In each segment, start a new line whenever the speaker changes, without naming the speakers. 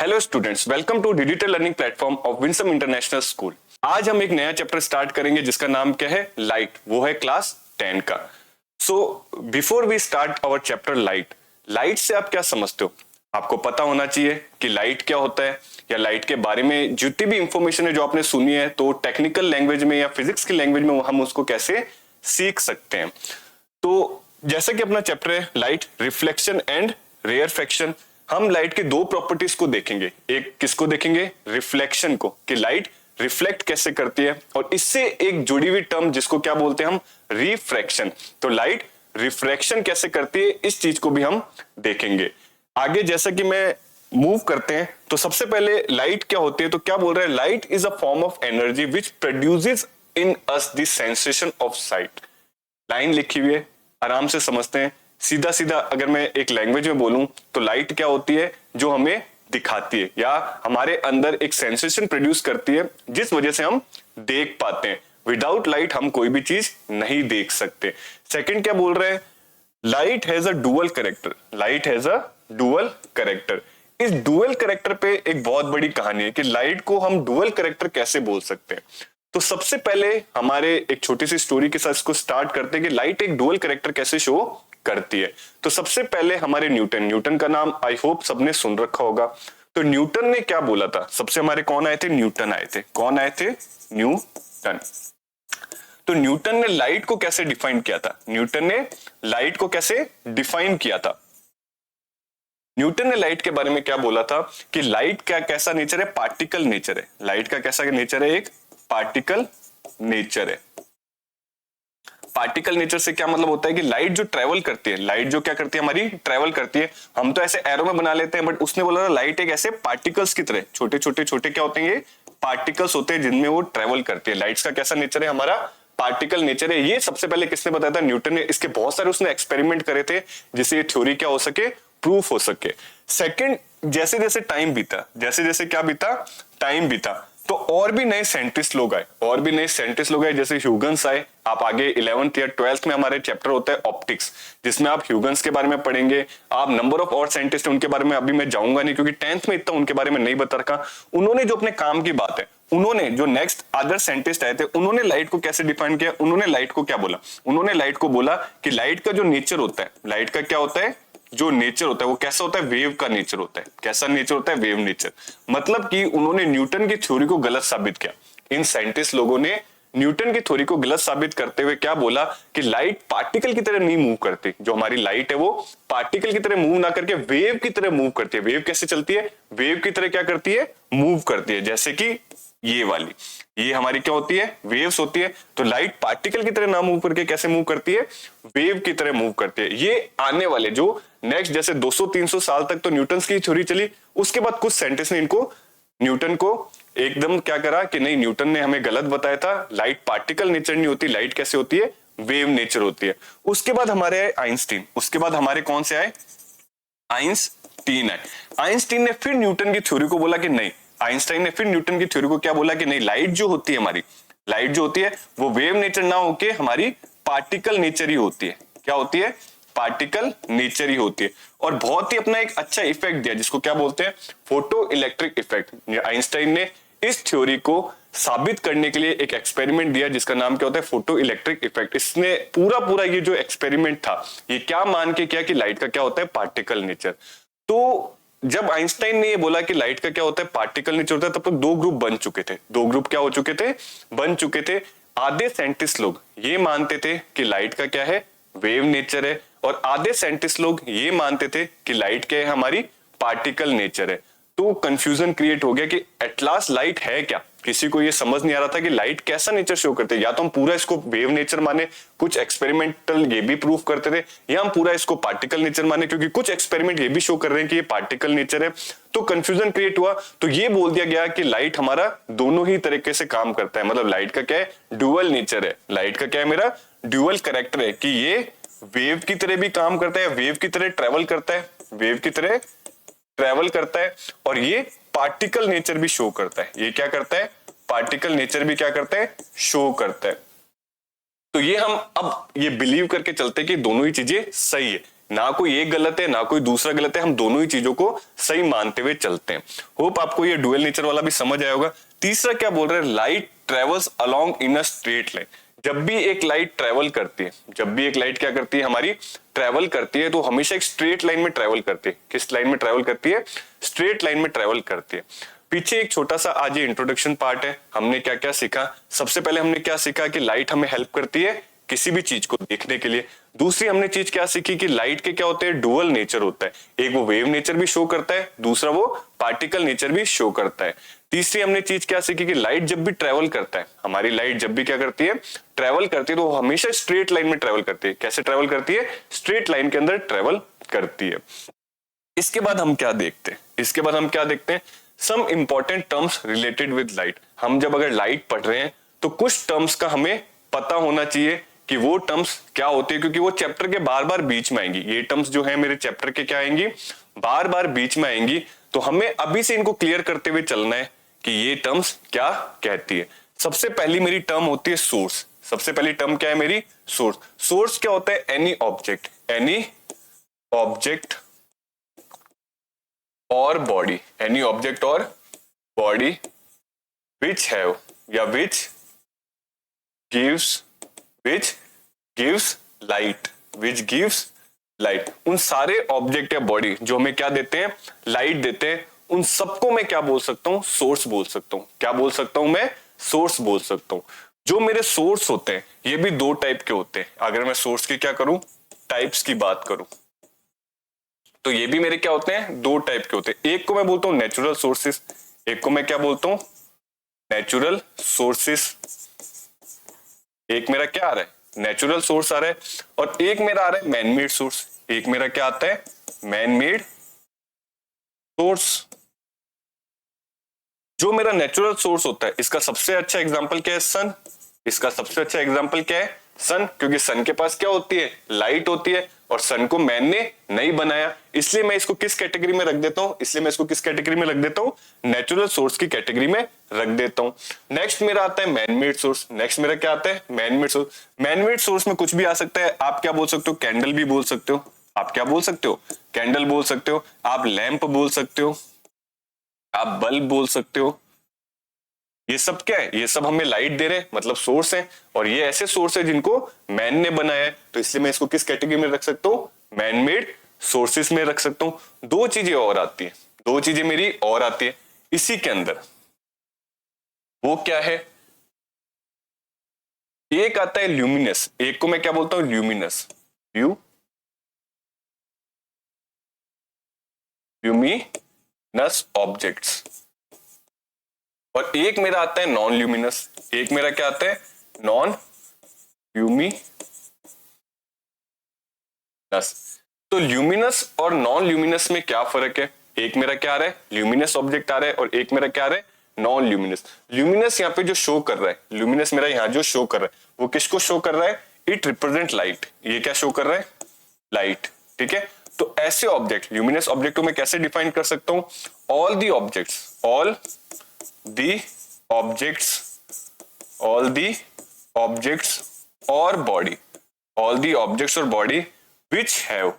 Hello students, welcome to digital learning platform of Winsome International School. आज हम एक नया चैप्टर स्टार्ट करेंगे जिसका नाम क्या है, लाइट। वो है क्लास 10 का। So before we start our chapter light, light से आप क्या समझते हो? आपको पता होना चाहिए कि लाइट क्या होता है, या लाइट के बारे में जितनी भी इंफॉर्मेशन है जो आपने सुनी है, तो टेक्निकल लैंग्वेज में या फिजिक्स की लैंग्वेज में हम उसको कैसे सीख सकते हैं। तो जैसा कि अपना चैप्टर है लाइट, रिफ्लेक्शन एंड रेयरफेक्शन, हम लाइट के दो प्रॉपर्टीज को देखेंगे। एक किसको देखेंगे? रिफ्लेक्शन को, कि लाइट रिफ्लेक्ट कैसे करती है, और इससे एक जुड़ी हुई टर्म जिसको क्या बोलते हैं हम, रिफ्रैक्शन। तो लाइट रिफ्रैक्शन कैसे करती है, इस चीज को भी हम देखेंगे आगे। जैसा कि मैं मूव करते हैं, तो सबसे पहले लाइट क्या होती है, तो क्या बोल रहे हैं, light is a form of energy which produces in us the sensation of site. Line लिखी हुई है, आराम से समझते हैं। सीधा सीधा अगर मैं एक लैंग्वेज में बोलूं तो लाइट क्या होती है, जो हमें दिखाती है या हमारे अंदर एक सेंसेशन प्रोड्यूस करती है जिस वजह से हम देख पाते हैं। विदाउट लाइट हम कोई भी चीज नहीं देख सकते। सेकंड क्या बोल रहे हैं, light has a dual character. Light has a dual character. इस डुअल कैरेक्टर पे एक बहुत बड़ी कहानी है कि लाइट को हम डुअल कैरेक्टर कैसे बोल सकते हैं। तो सबसे पहले हमारे एक छोटी सी स्टोरी के साथ इसको स्टार्ट करते हैं कि लाइट एक डुअल कैरेक्टर कैसे शो करती है। तो सबसे पहले हमारे न्यूटन का नाम आई होप सबने सुन रखा होगा। तो न्यूटन ने क्या बोला था, सबसे हमारे कौन आए थे, न्यूटन आए थे। कौन आए थे? न्यूटन। तो न्यूटन ने लाइट को कैसे डिफाइन किया था? न्यूटन ने लाइट को कैसे डिफाइन किया था? न्यूटन ने लाइट के बारे में क्या बोला था कि लाइट का कैसा नेचर है, पार्टिकल नेचर है। लाइट का कैसा नेचर है, एक पार्टिकल नेचर है। पार्टिकल नेचर से क्या मतलब होता है कि लाइट जो ट्रेवल करती है, लाइट जो क्या करती है, हमारी ट्रेवल करती है। हम तो ऐसे एरो में बना लेते हैं, बट उसने बोला था लाइट एक ऐसे पार्टिकल्स की तरह, छोटे छोटे छोटे क्या होते हैं, ये पार्टिकल्स होते हैं जिनमें वो ट्रेवल करती है। लाइट्स का कैसा नेचर है, हमारा पार्टिकल नेचर है। ये सबसे पहले किसने बताया था? न्यूटन ने। इसके बहुत सारे उसने एक्सपेरिमेंट करे थे जिससे ये थ्योरी क्या हो सके, प्रूफ हो सके। सेकंड, जैसे जैसे टाइम बीता, जैसे जैसे क्या बीता, टाइम बीता, तो और भी नए साइंटिस्ट लोग आए, और भी नए साइंटिस्ट लोग आए, जैसे ह्यूगन्स आए। आप आगे 11th या 12th में हमारे चैप्टर होता है ऑप्टिक्स, जिसमें आप ह्यूगन्स के बारे में पढ़ेंगे। आप नंबर ऑफ और साइंटिस्ट उनके बारे में अभी मैं जाऊंगा नहीं, क्योंकि 10th में इतना उनके बारे में नहीं बता रखा। उन्होंने जो अपने काम की बात है, उन्होंने जो नेक्स्ट अदर साइंटिस्ट आए थे, उन्होंने लाइट को कैसे डिफाइन किया, उन्होंने लाइट को क्या बोला, उन्होंने लाइट को बोला कि लाइट का जो नेचर होता है, लाइट का क्या होता है, जो नेचर होता है वो कैसा होता है, वेव का नेचर होता है। कैसा नेचर होता है, वेव नेचर। मतलब कि उन्होंने न्यूटन की थ्योरी को गलत साबित किया। इन साइंटिस्ट लोगों ने न्यूटन की थ्योरी को गलत साबित करते हुए क्या बोला कि लाइट पार्टिकल की तरह नहीं मूव करती। जो हमारी लाइट है वो पार्टिकल की तरह मूव ना करके वेव की तरह मूव करती है। वेव कैसे चलती है, वेव की तरह क्या करती है, मूव करती है। जैसे कि ये वाली, ये हमारी क्या होती है, वेव्स होती है। तो लाइट पार्टिकल की तरह ना मूव करके कैसे मूव करती है, वेव की तरह मूव करती है। ये आने वाले जो नेक्स्ट जैसे 200-300 साल तक तो न्यूटन की थ्योरी चली, उसके बाद कुछ साइंटिस्ट ने इनको, न्यूटन को एकदम क्या करा कि नहीं, न्यूटन ने हमें गलत बताया था, लाइट पार्टिकल नेचर नहीं होती, लाइट कैसे होती है, वेव नेचर होती है। उसके बाद हमारे आए आइंस्टीन। उसके बाद हमारे कौन से आए, आइंस्टीन आए। आइंस्टीन ने फिर न्यूटन की थ्योरी को बोला कि नहीं, आइंस्टाइन ने फिर न्यूटन की थ्योरी को क्या बोला कि नहीं, लाइट जो होती है हमारी, लाइट जो होती है वो वेव नेचर ना होके हमारी पार्टिकल नेचर ही होती है। क्या होती है, पार्टिकल नेचर ही होती है। और बहुत ही अपना एक अच्छा इफेक्ट दिया जिसको क्या बोलते हैं, फोटो इलेक्ट्रिक इफेक्ट। आइंस्टाइन ने इस थ्योरी को साबित करने के लिए एक एक्सपेरिमेंट दिया जिसका नाम क्या होता है, फोटो इलेक्ट्रिक इफेक्ट। इसने पूरा पूरा ये जो एक्सपेरिमेंट था, ये क्या मान के किया कि लाइट का क्या होता है, पार्टिकल नेचर। तो जब आइंस्टाइन ने ये बोला कि लाइट का क्या होता है, पार्टिकल नेचर होता है, तब तक दो ग्रुप बन चुके थे। दो ग्रुप क्या हो चुके थे, बन चुके थे। आधे साइंटिस्ट लोग ये मानते थे कि लाइट का क्या है, वेव नेचर है, और आधे साइंटिस्ट लोग ये मानते थे कि लाइट क्या है, हमारी पार्टिकल नेचर है। तो कंफ्यूजन क्रिएट हो गया कि एट लास्ट लाइट है क्या। किसी को ये समझ नहीं आ रहा था कि लाइट कैसा नेचर शो करते हैं। या तो हम पूरा इसको वेव नेचर माने, कुछ एक्सपेरिमेंटल ये भी प्रूफ करते थे, या हम पूरा इसको पार्टिकल नेचर माने, क्योंकि कुछ एक्सपेरिमेंट ये भी शो कर रहे हैं कि ये पार्टिकल नेचर है। तो कंफ्यूजन क्रिएट हुआ। तो ये बोल दिया गया कि लाइट हमारा दोनों ही तरीके से काम करता है। मतलब लाइट का क्या है, ड्यूअल नेचर है। लाइट का क्या है, मेरा ड्यूअल कैरेक्टर है कि ये वेव की तरह भी काम करता है, वेव की तरह ट्रेवल करता है, वेव की तरह ट्रेवल करता है, और ये पार्टिकल नेचर भी शो करता है। ये क्या करता है, पार्टिकल नेचर भी क्या करता है, शो करता है। तो ये हम अब ये बिलीव करके चलते हैं कि दोनों ही चीजें सही है। ना कोई एक गलत है ना कोई दूसरा गलत है, हम दोनों ही चीजों को सही मानते हुए चलते हैं। होप आपको ये डुअल नेचर वाला भी समझ आया होगा। तीसरा क्या बोल रहे हैं, light travels along in a straight line. जब भी एक लाइट ट्रेवल करती है, जब भी एक लाइट क्या करती है हमारी ट्रेवल करती है, तो हमेशा एक स्ट्रेट लाइन में ट्रेवल करती है। किस लाइन में ट्रेवल करती है, स्ट्रेट लाइन में ट्रेवल करती है। पीछे एक छोटा सा आज ये इंट्रोडक्शन पार्ट है, हमने क्या क्या सीखा। सबसे पहले हमने क्या सीखा कि लाइट हमें हेल्प करती है किसी भी चीज को देखने के लिए। दूसरी हमने चीज क्या सीखी कि लाइट के क्या होते हैं, डुअल नेचर होता है, एक वो वेव नेचर भी शो करता है, दूसरा वो पार्टिकल नेचर भी शो करता है। तीसरी हमने चीज क्या सीखी कि लाइट जब भी ट्रेवल करता है, हमारी लाइट जब भी क्या करती है, ट्रेवल करती है, तो वो हमेशा स्ट्रेट लाइन में ट्रेवल करती है। कैसे ट्रेवल करती है, स्ट्रेट लाइन के अंदर ट्रेवल करती है। इसके बाद हम क्या देखते हैं, इसके बाद हम क्या देखते हैं, some important terms related with light. हम जब अगर लाइट पढ़ रहे हैं तो कुछ टर्म्स का हमें पता होना चाहिए कि वो टर्म्स क्या होती है, क्योंकि वो चैप्टर के बार बार बीच में आएंगी। ये टर्म्स जो है मेरे चैप्टर के क्या आएंगी, बार बार बीच में आएंगी, तो हमें अभी से इनको क्लियर करते हुए चलना है कि ये टर्म्स क्या कहती है। सबसे पहली मेरी टर्म होती है सोर्स। सबसे पहली टर्म क्या है मेरी, सोर्स। सोर्स क्या होता है, एनी ऑब्जेक्ट, एनी ऑब्जेक्ट और बॉडी, एनी ऑब्जेक्ट और बॉडी विच हैव या which gives light, which gives light. उन सारे ऑब्जेक्ट या बॉडी जो हमें क्या देते हैं, लाइट देते हैं, उन सबको मैं क्या बोल सकता हूं, सोर्स बोल सकता हूं। क्या बोल सकता हूं मैं, सोर्स बोल सकता हूं। जो मेरे सोर्स होते हैं ये भी दो टाइप के होते हैं। अगर मैं सोर्स की क्या करूं, टाइप्स की बात करूं, तो ये भी मेरे क्या होते हैं, दो टाइप के होते हैं। एक को मैं बोलता हूं नेचुरल सोर्सेस, एक को मैं क्या बोलता हूं, नेचुरल सोर्सेस। एक मेरा क्या आ रहा है, नेचुरल सोर्स आ रहा है, और एक मेरा आ रहा है मैनमेड सोर्स। एक मेरा क्या आता है, मैनमेड सोर्स। जो मेरा नेचुरल सोर्स होता है, इसका सबसे अच्छा एग्जांपल क्या है, सन। इसका सबसे अच्छा एग्जांपल क्या है, सन, क्योंकि सन के पास क्या होती है, लाइट होती है, और सन को मैन ने नहीं बनाया, इसलिए मैं इसको किस कैटेगरी में रख देता हूं, इसलिए मैं इसको किस कैटेगरी में रख देता हूं, नेचुरल सोर्स की कैटेगरी में रख देता हूं। नेक्स्ट मेरा आता है मैनमेड सोर्स। नेक्स्ट मेरा क्या आता है, मैनमेड सोर्स। मैनमेड सोर्स में कुछ भी आ सकता है। आप क्या बोल सकते हो, कैंडल भी बोल सकते हो। आप क्या बोल सकते हो, कैंडल बोल सकते हो, आप लैंप बोल सकते हो, आप बल्ब बोल सकते हो। ये सब क्या है, ये सब हमें लाइट दे रहे हैं, मतलब सोर्स है, और ये ऐसे सोर्स है जिनको मैन ने बनाया है, तो इसलिए मैं इसको किस कैटेगरी में रख सकता हूं, मैनमेड सोर्सेस में रख सकता हूं। दो चीजें और आती है, दो चीजें मेरी और आती है इसी के अंदर। वो क्या है, एक आता है ल्यूमिनस, एक को मैं क्या बोलता हूं, ल्यूमिनस, ल्यूमिनस ऑब्जेक्ट्स। और एक मेरा आता है नॉन ल्यूमिनस। एक मेरा क्या आता है, नॉन ल्यूमिनस। तो ल्यूमिनस और नॉन ल्यूमिनस में क्या फर्क है, एक मेरा क्या आ रहा है, ल्यूमिनस ऑब्जेक्ट आ रहा है, और एक मेरा क्या आ रहा है, नॉन ल्यूमिनस। ल्यूमिनस यहाँ पे जो शो कर रहा है, ल्यूमिनस मेरा यहाँ जो शो कर रहा है, वो किसको शो कर रहा है, इट रिप्रेजेंट लाइट। ये क्या शो कर रहा है, लाइट, ठीक है। तो ऐसे ऑब्जेक्ट, ल्यूमिनस ऑब्जेक्ट को मैं कैसे डिफाइन कर सकता हूं, all the objects, all the objects or body, all the objects or body which have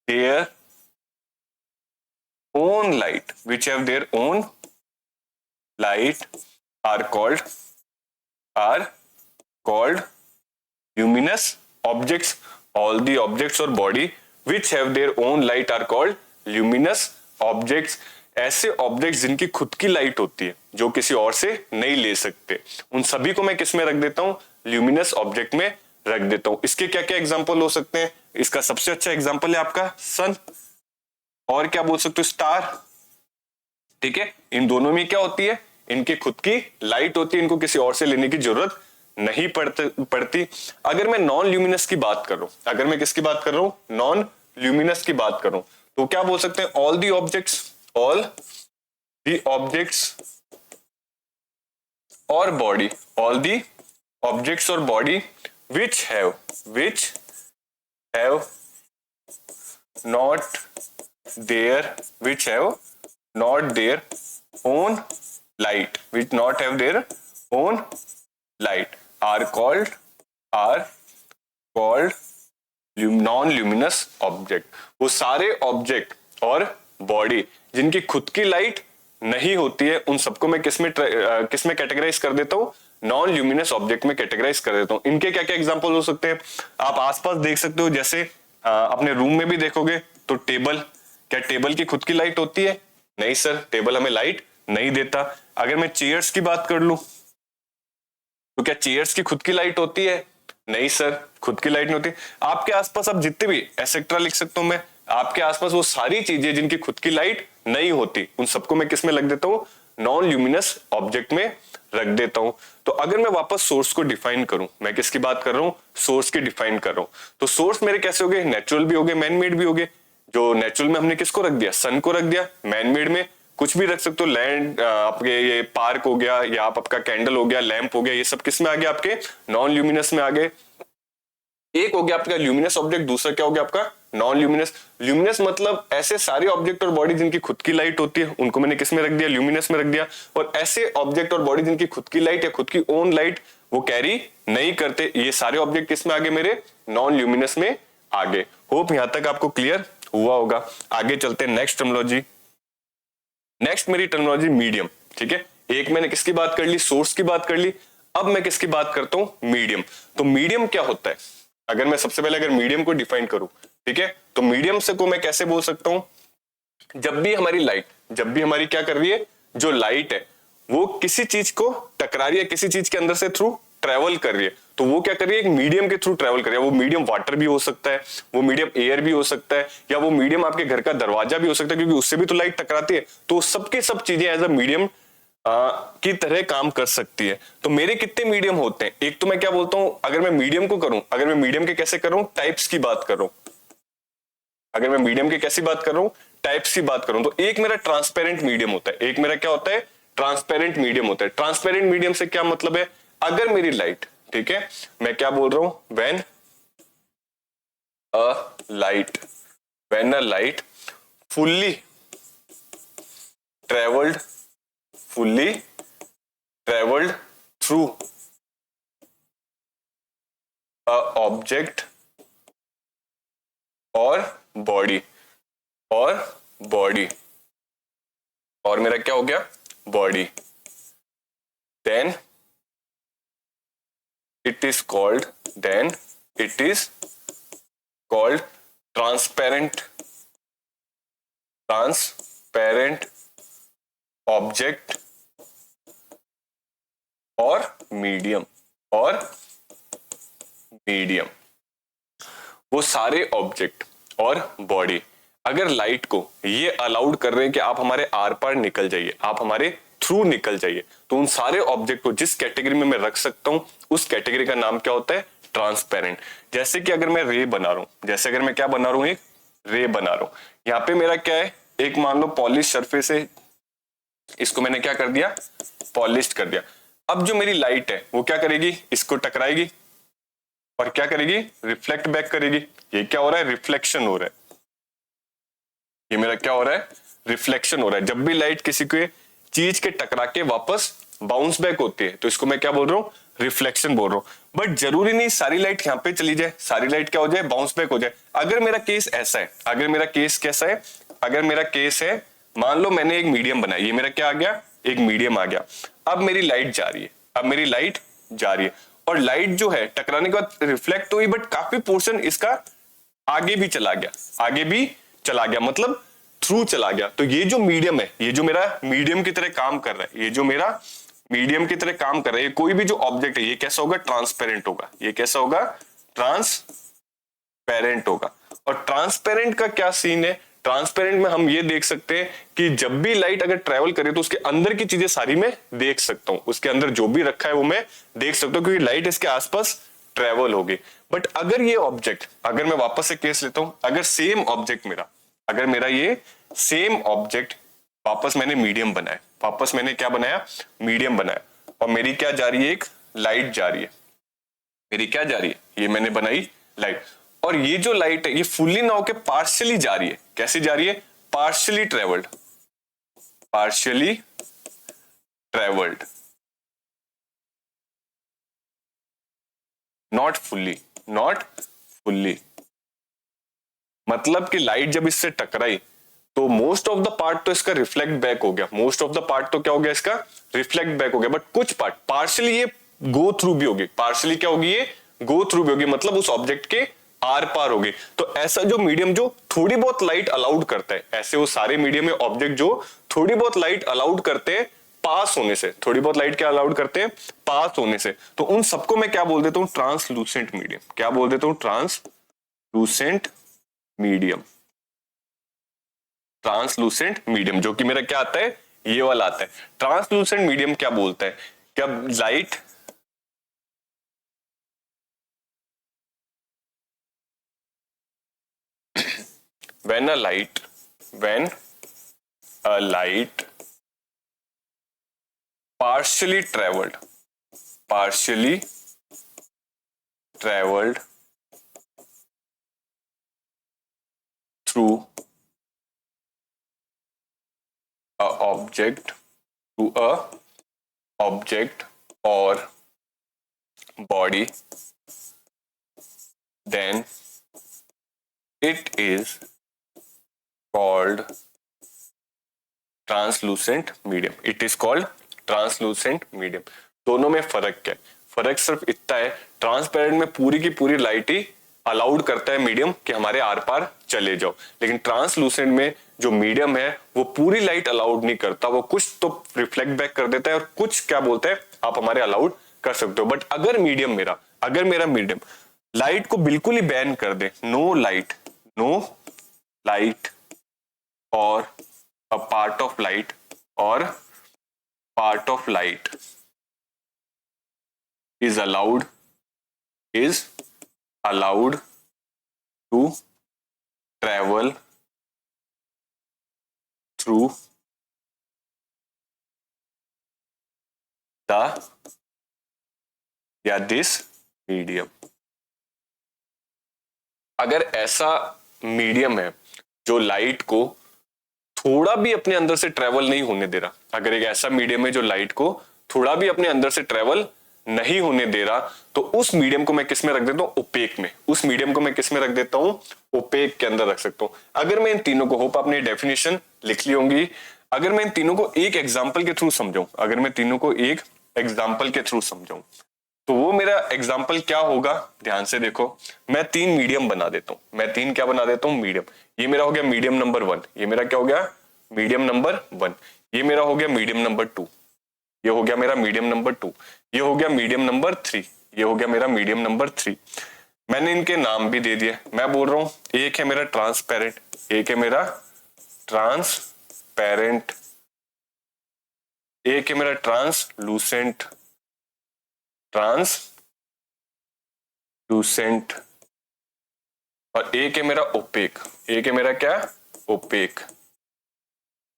their own light, which have their own light are called luminous objects. All the objects or body which have their own light are called luminous objects. ऐसे objects जिनकी खुद की light होती है, जो किसी और से नहीं ले सकते, उन सभी को मैं किस में रख देता हूं, ल्यूमिनस ऑब्जेक्ट में रख देता हूं। इसके क्या क्या एग्जांपल हो सकते हैं, इसका सबसे अच्छा एग्जांपल है आपका सन, और क्या बोल सकते हो, स्टार, ठीक है। इन दोनों में क्या होती है, इनकी खुद की लाइट होती है, इनको किसी और से लेने की जरूरत नहीं पड़ती। अगर मैं नॉन ल्यूमिनस की बात कर रहा हूं, अगर मैं किसकी बात कर रहा हूं, नॉन ल्यूमिनस की बात कर रहा हूं, तो क्या बोल सकते हैं, ऑल दी ऑब्जेक्ट्स और बॉडी, ऑल दी ऑब्जेक्ट्स और body which have not their own light, which not have their own light are called non luminous object. वो सारे ऑब्जेक्ट और बॉडी जिनकी खुद की लाइट नहीं होती है, उन सबको मैं किसमें कैटेगराइज कर देता हूं, नॉन ल्यूमिनस ऑब्जेक्ट में कैटेगराइज कर देता हूं। इनके क्या क्या एग्जांपल हो सकते हैं, आप आसपास देख सकते हो, जैसे अपने रूम में भी देखोगे तो टेबल, क्या टेबल की खुद की लाइट होती है? नहीं सर, टेबल हमें लाइट नहीं देता। अगर मैं चेयर्स की बात कर लूं तो क्या चेयर्स की खुद की लाइट होती है? नहीं सर, खुद की लाइट नहीं होती। आपके आसपास आप जितने भी एसेट्रा लिख सकता हूं मैं, आपके आसपास वो सारी चीजें जिनकी खुद की लाइट नहीं होती, उन सबको मैं किस में लग देता हूं, नॉन ल्यूमिनस ऑब्जेक्ट में रख देता हूं। तो अगर मैं वापस सोर्स को डिफाइन करूं, मैं किसकी बात कर रहा हूं, सोर्स की डिफाइन कर रहा हूं, तो सोर्स मेरे कैसे हो गए, नेचुरल भी हो गए, मैन मेड भी हो गए। जो नेचुरल में हमने किसको रख दिया, सन को रख दिया। मैन मेड में कुछ भी रख सकते हो, लैंड, आपके ये पार्क हो गया, या आपका कैंडल हो गया, लैंप हो गया, ये सब किस में आ गया, आपके नॉन ल्यूमिनस में आ गए। एक हो गया आपका ल्यूमिनस ऑब्जेक्ट, दूसरा क्या हो गया आपका नॉन ल्यूमिनस। ल्यूमिनस मतलब ऐसे सारे ऑब्जेक्ट और बॉडी जिनकी खुद की लाइट होती है, उनको मैंने किस में रख दिया, ल्यूमिनस में रख दिया। और ऐसे ऑब्जेक्ट और बॉडी जिनकी खुद की लाइट या खुद की ओन लाइट वो कैरी नहीं करते, ये सारे ऑब्जेक्ट किस में आ गए, मेरे नॉन ल्यूमिनस में आ गए। होप यहां तक आपको क्लियर हुआ होगा। आगे चलते हैं नेक्स्ट टर्मिनोलॉजी। नेक्स्ट मेरी टर्मिनोलॉजी मीडियम। ठीक है, एक मैंने किसकी बात कर ली, सोर्स की बात कर ली। अब मैं किसकी बात करता हूं, मीडियम। तो मीडियम क्या होता है, अगर मैं सबसे पहले अगर मीडियम को डिफाइन करूं, ठीक है, तो मीडियम से को मैं कैसे बोल सकता हूं, जब भी हमारी लाइट, जब भी हमारी क्या कर रही है, जो लाइट है वो किसी चीज को टकरा रही है, किसी चीज के अंदर से थ्रू ट्रेवल कर रही है, तो वो क्या कर रही है, एक मीडियम के थ्रू ट्रेवल कर रही है। वो मीडियम वाटर भी हो सकता है, वो मीडियम एयर भी हो सकता है, या वो मीडियम आपके घर का दरवाजा भी हो सकता है, क्योंकि उससे भी तो लाइट टकराती है। तो सबके सब चीजें एज अ मीडियम की तरह काम कर सकती है। तो मेरे कितने मीडियम होते हैं, एक तो मैं क्या बोलता हूं, अगर मैं मीडियम को करूं, अगर मैं मीडियम के कैसे कर रहा हूं, टाइप्स की बात कर रहा हूं, अगर मैं मीडियम की कैसी बात कर रहा हूं, टाइप्स की बात करूं, तो एक मेरा ट्रांसपेरेंट मीडियम होता है, एक मेरा क्या होता है, ट्रांसपेरेंट मीडियम होता है। ट्रांसपेरेंट मीडियम से क्या मतलब है, अगर मेरी लाइट, ठीक है, मैं क्या बोल रहा हूं, when a light, when a light fully travelled, fully traveled through a object और body, और body, और मेरा क्या हो गया, body, then it is called transparent object और मीडियम, वो सारे ऑब्जेक्ट और बॉडी अगर लाइट को ये अलाउड कर रहे हैं कि आप हमारे आर पार निकल जाइए, आप हमारे थ्रू निकल जाइए, तो उन सारे ऑब्जेक्ट को जिस कैटेगरी में मैं रख सकता हूं, उस कैटेगरी का नाम क्या होता है, ट्रांसपेरेंट। जैसे कि अगर मैं रे बना रहा हूं, जैसे अगर मैं क्या बना रहा हूं, एक रे बना रहा हूं, यहां पे मेरा क्या है, एक मान लो पॉलिश सरफेस है, इसको मैंने क्या कर दिया, पॉलिश कर दिया। अब जो मेरी लाइट है वो क्या करेगी, इसको टकराएगी और क्या करेगी, रिफ्लेक्ट बैक करेगी। ये क्या हो रहा है, रिफ्लेक्शन हो रहा है, ये मेरा क्या हो रहा है, रिफ्लेक्शन हो रहा है। जब भी लाइट किसी के चीज के टकरा के वापस बाउंस बैक होती है, तो इसको मैं क्या बोल रहा हूं, रिफ्लेक्शन बोल रहा हूं। बट जरूरी नहीं सारी लाइट यहां पे चली जाए, सारी लाइट क्या हो जाए, बाउंस बैक हो जाए। अगर मेरा केस ऐसा है, अगर मेरा केस कैसा है, अगर मेरा केस है, मान लो मैंने एक मीडियम बनाई, ये मेरा क्या आ गया, एक मीडियम आ गया। अब मेरी लाइट जा रही है, अब मेरी लाइट जा रही है, और लाइट जो है टकराने के बाद रिफ्लेक्ट हुई, बट काफी पोर्शन इसका आगे भी चला गया, आगे भी चला गया, मतलब थ्रू चला गया। तो ये जो मीडियम है, ये जो मेरा मीडियम की तरह काम कर रहा है, ये जो मेरा मीडियम की तरह काम कर रहा है, कोई भी जो ऑब्जेक्ट है ये कैसा होगा, ट्रांसपेरेंट होगा। ये कैसा होगा, ट्रांसपेरेंट होगा। और ट्रांसपेरेंट का क्या सीन है, ट्रांसपेरेंट में हम ये देख सकते हैं कि जब भी लाइट अगर ट्रेवल करे तो उसके अंदर की चीजें सारी मैं देख सकता हूं, उसके अंदर जो भी रखा है वो मैं देख सकता हूं, क्योंकि लाइट इसके आसपास ट्रेवल होगी। बट अगर ये ऑब्जेक्ट, अगर मैं वापस से केस लेता हूं, अगर सेम ऑब्जेक्ट मेरा, अगर मेरा ये सेम ऑब्जेक्ट वापस मैंने मीडियम बनाया, वापस मैंने क्या बनाया, मीडियम बनाया, और मेरी क्या जा रही है, एक लाइट जा रही है, मेरी क्या जा रही है, ये मैंने बनाई लाइट, और ये जो लाइट है ये फुल्ली ना होके पार्शियली जा रही है। कैसे जा रही है, partially travelled, partially travelled, not fully, not fully. मतलब कि लाइट जब इससे टकराई तो मोस्ट ऑफ द पार्ट तो इसका रिफ्लेक्ट बैक हो गया, मोस्ट ऑफ द पार्ट तो क्या हो गया इसका रिफ्लेक्ट बैक हो गया, बट कुछ पार्ट पार्शियली ये गो थ्रू भी होगी, पार्शियली क्या होगी ये गो थ्रू भी होगी, मतलब उस ऑब्जेक्ट के आर पार होगी। तो ऐसा जो मीडियम जो थोड़ी बहुत लाइट अलाउड करता है, ऐसे वो सारे मीडियम में ऑब्जेक्ट जो थोड़ी बहुत लाइट अलाउड करते हैं पास होने से, थोड़ी बहुत लाइट क्या अलाउड करते हैं पास होने से, तो उन सबको मैं क्या बोल देता हूं ट्रांसलूसेंट मीडियम। क्या बोल देता हूं ट्रांसलूसेंट मीडियम। ट्रांसलूसेंट मीडियम जो कि मेरा क्या आता है ये वाला आता है। ट्रांसलूसेंट मीडियम क्या बोलता है, क्या light when a light partially traveled through a object or body, then it is called translucent medium. It is called translucent medium. दोनों में फर्क क्या है, फर्क सिर्फ इतना है ट्रांसपेरेंट में पूरी की पूरी लाइट ही अलाउड करता है मीडियम कि हमारे आर पार चले जाओ, लेकिन ट्रांसलूसेंट में जो मीडियम है वो पूरी लाइट अलाउड नहीं करता, वो कुछ तो रिफ्लेक्ट बैक कर देता है और कुछ क्या बोलता है आप हमारे अलाउड कर सकते हो। बट अगर मेरा मीडियम लाइट को बिल्कुल ही बैन कर दे, नो लाइट और a part of light is allowed to travel through this medium। अगर ऐसा मीडियम है जो लाइट को थोड़ा भी अपने अंदर से ट्रेवल नहीं होने दे रहा, अगर एक ऐसा मीडियम है जो लाइट को थोड़ा भी अपने अंदर से ट्रेवल नहीं होने दे रहा, तो उस मीडियम को मैं किस में रख देता हूं ओपेक में। उस मीडियम को मैं किस में रख देता हूं ओपेक के अंदर रख सकता हूं। अगर मैं इन तीनों को, होप आपने डेफिनेशन लिख ली होंगी, अगर मैं इन तीनों को एक एग्जाम्पल के थ्रू समझाऊं, तो वो मेरा एग्जाम्पल क्या होगा, ध्यान से देखो। मैं तीन मीडियम बना देता हूं, मीडियम। ये मेरा हो गया मीडियम नंबर 1, ये मेरा क्या हो गया मीडियम नंबर 1, ये मेरा हो गया मीडियम नंबर 2, ये हो गया मेरा मीडियम नंबर 2, ये हो गया मीडियम नंबर 3, ये हो गया मेरा मीडियम नंबर 3। मैंने इनके नाम भी दे दिए। मैं बोल रहा हूं एक है मेरा ट्रांसपेरेंट, एक है मेरा ट्रांसपेरेंट, एक है मेरा ट्रांसलूसेंट और एक है मेरा ओपेक। एक है मेरा क्या ओपेक,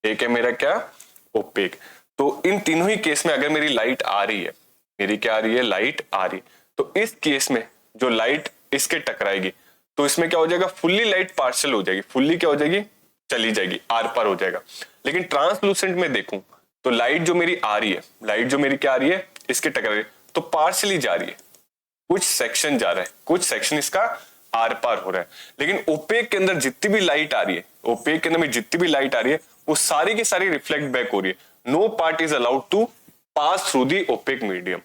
एक है मेरा क्या ओपेक। तो इन तीनों ही केस में अगर मेरी लाइट आ रही है, मेरी क्या आ रही है लाइट आ रही है, तो इस केस में जो लाइट इसके टकराएगी तो इसमें क्या हो जाएगा फुल्ली लाइट पार्शियल हो जाएगी, फुल्ली क्या हो जाएगी चली जाएगी, आर पार हो जाएगा। लेकिन ट्रांसलूसेंट में देखूं तो लाइट जो मेरी आ रही है, लाइट जो मेरी क्या आ रही है इसके टकरा रही है, तो पार्शियली जा रही है, कुछ सेक्शन जा रहा है, कुछ सेक्शन इसका आर पार हो रहा है। लेकिन ओपेक के अंदर जितनी भी लाइट आ रही है, ओपेक के अंदर में जितनी भी लाइट आ रही है वो सारी की सारी रिफ्लेक्ट बैक हो रही है। No part is allowed to pass through the opaque medium,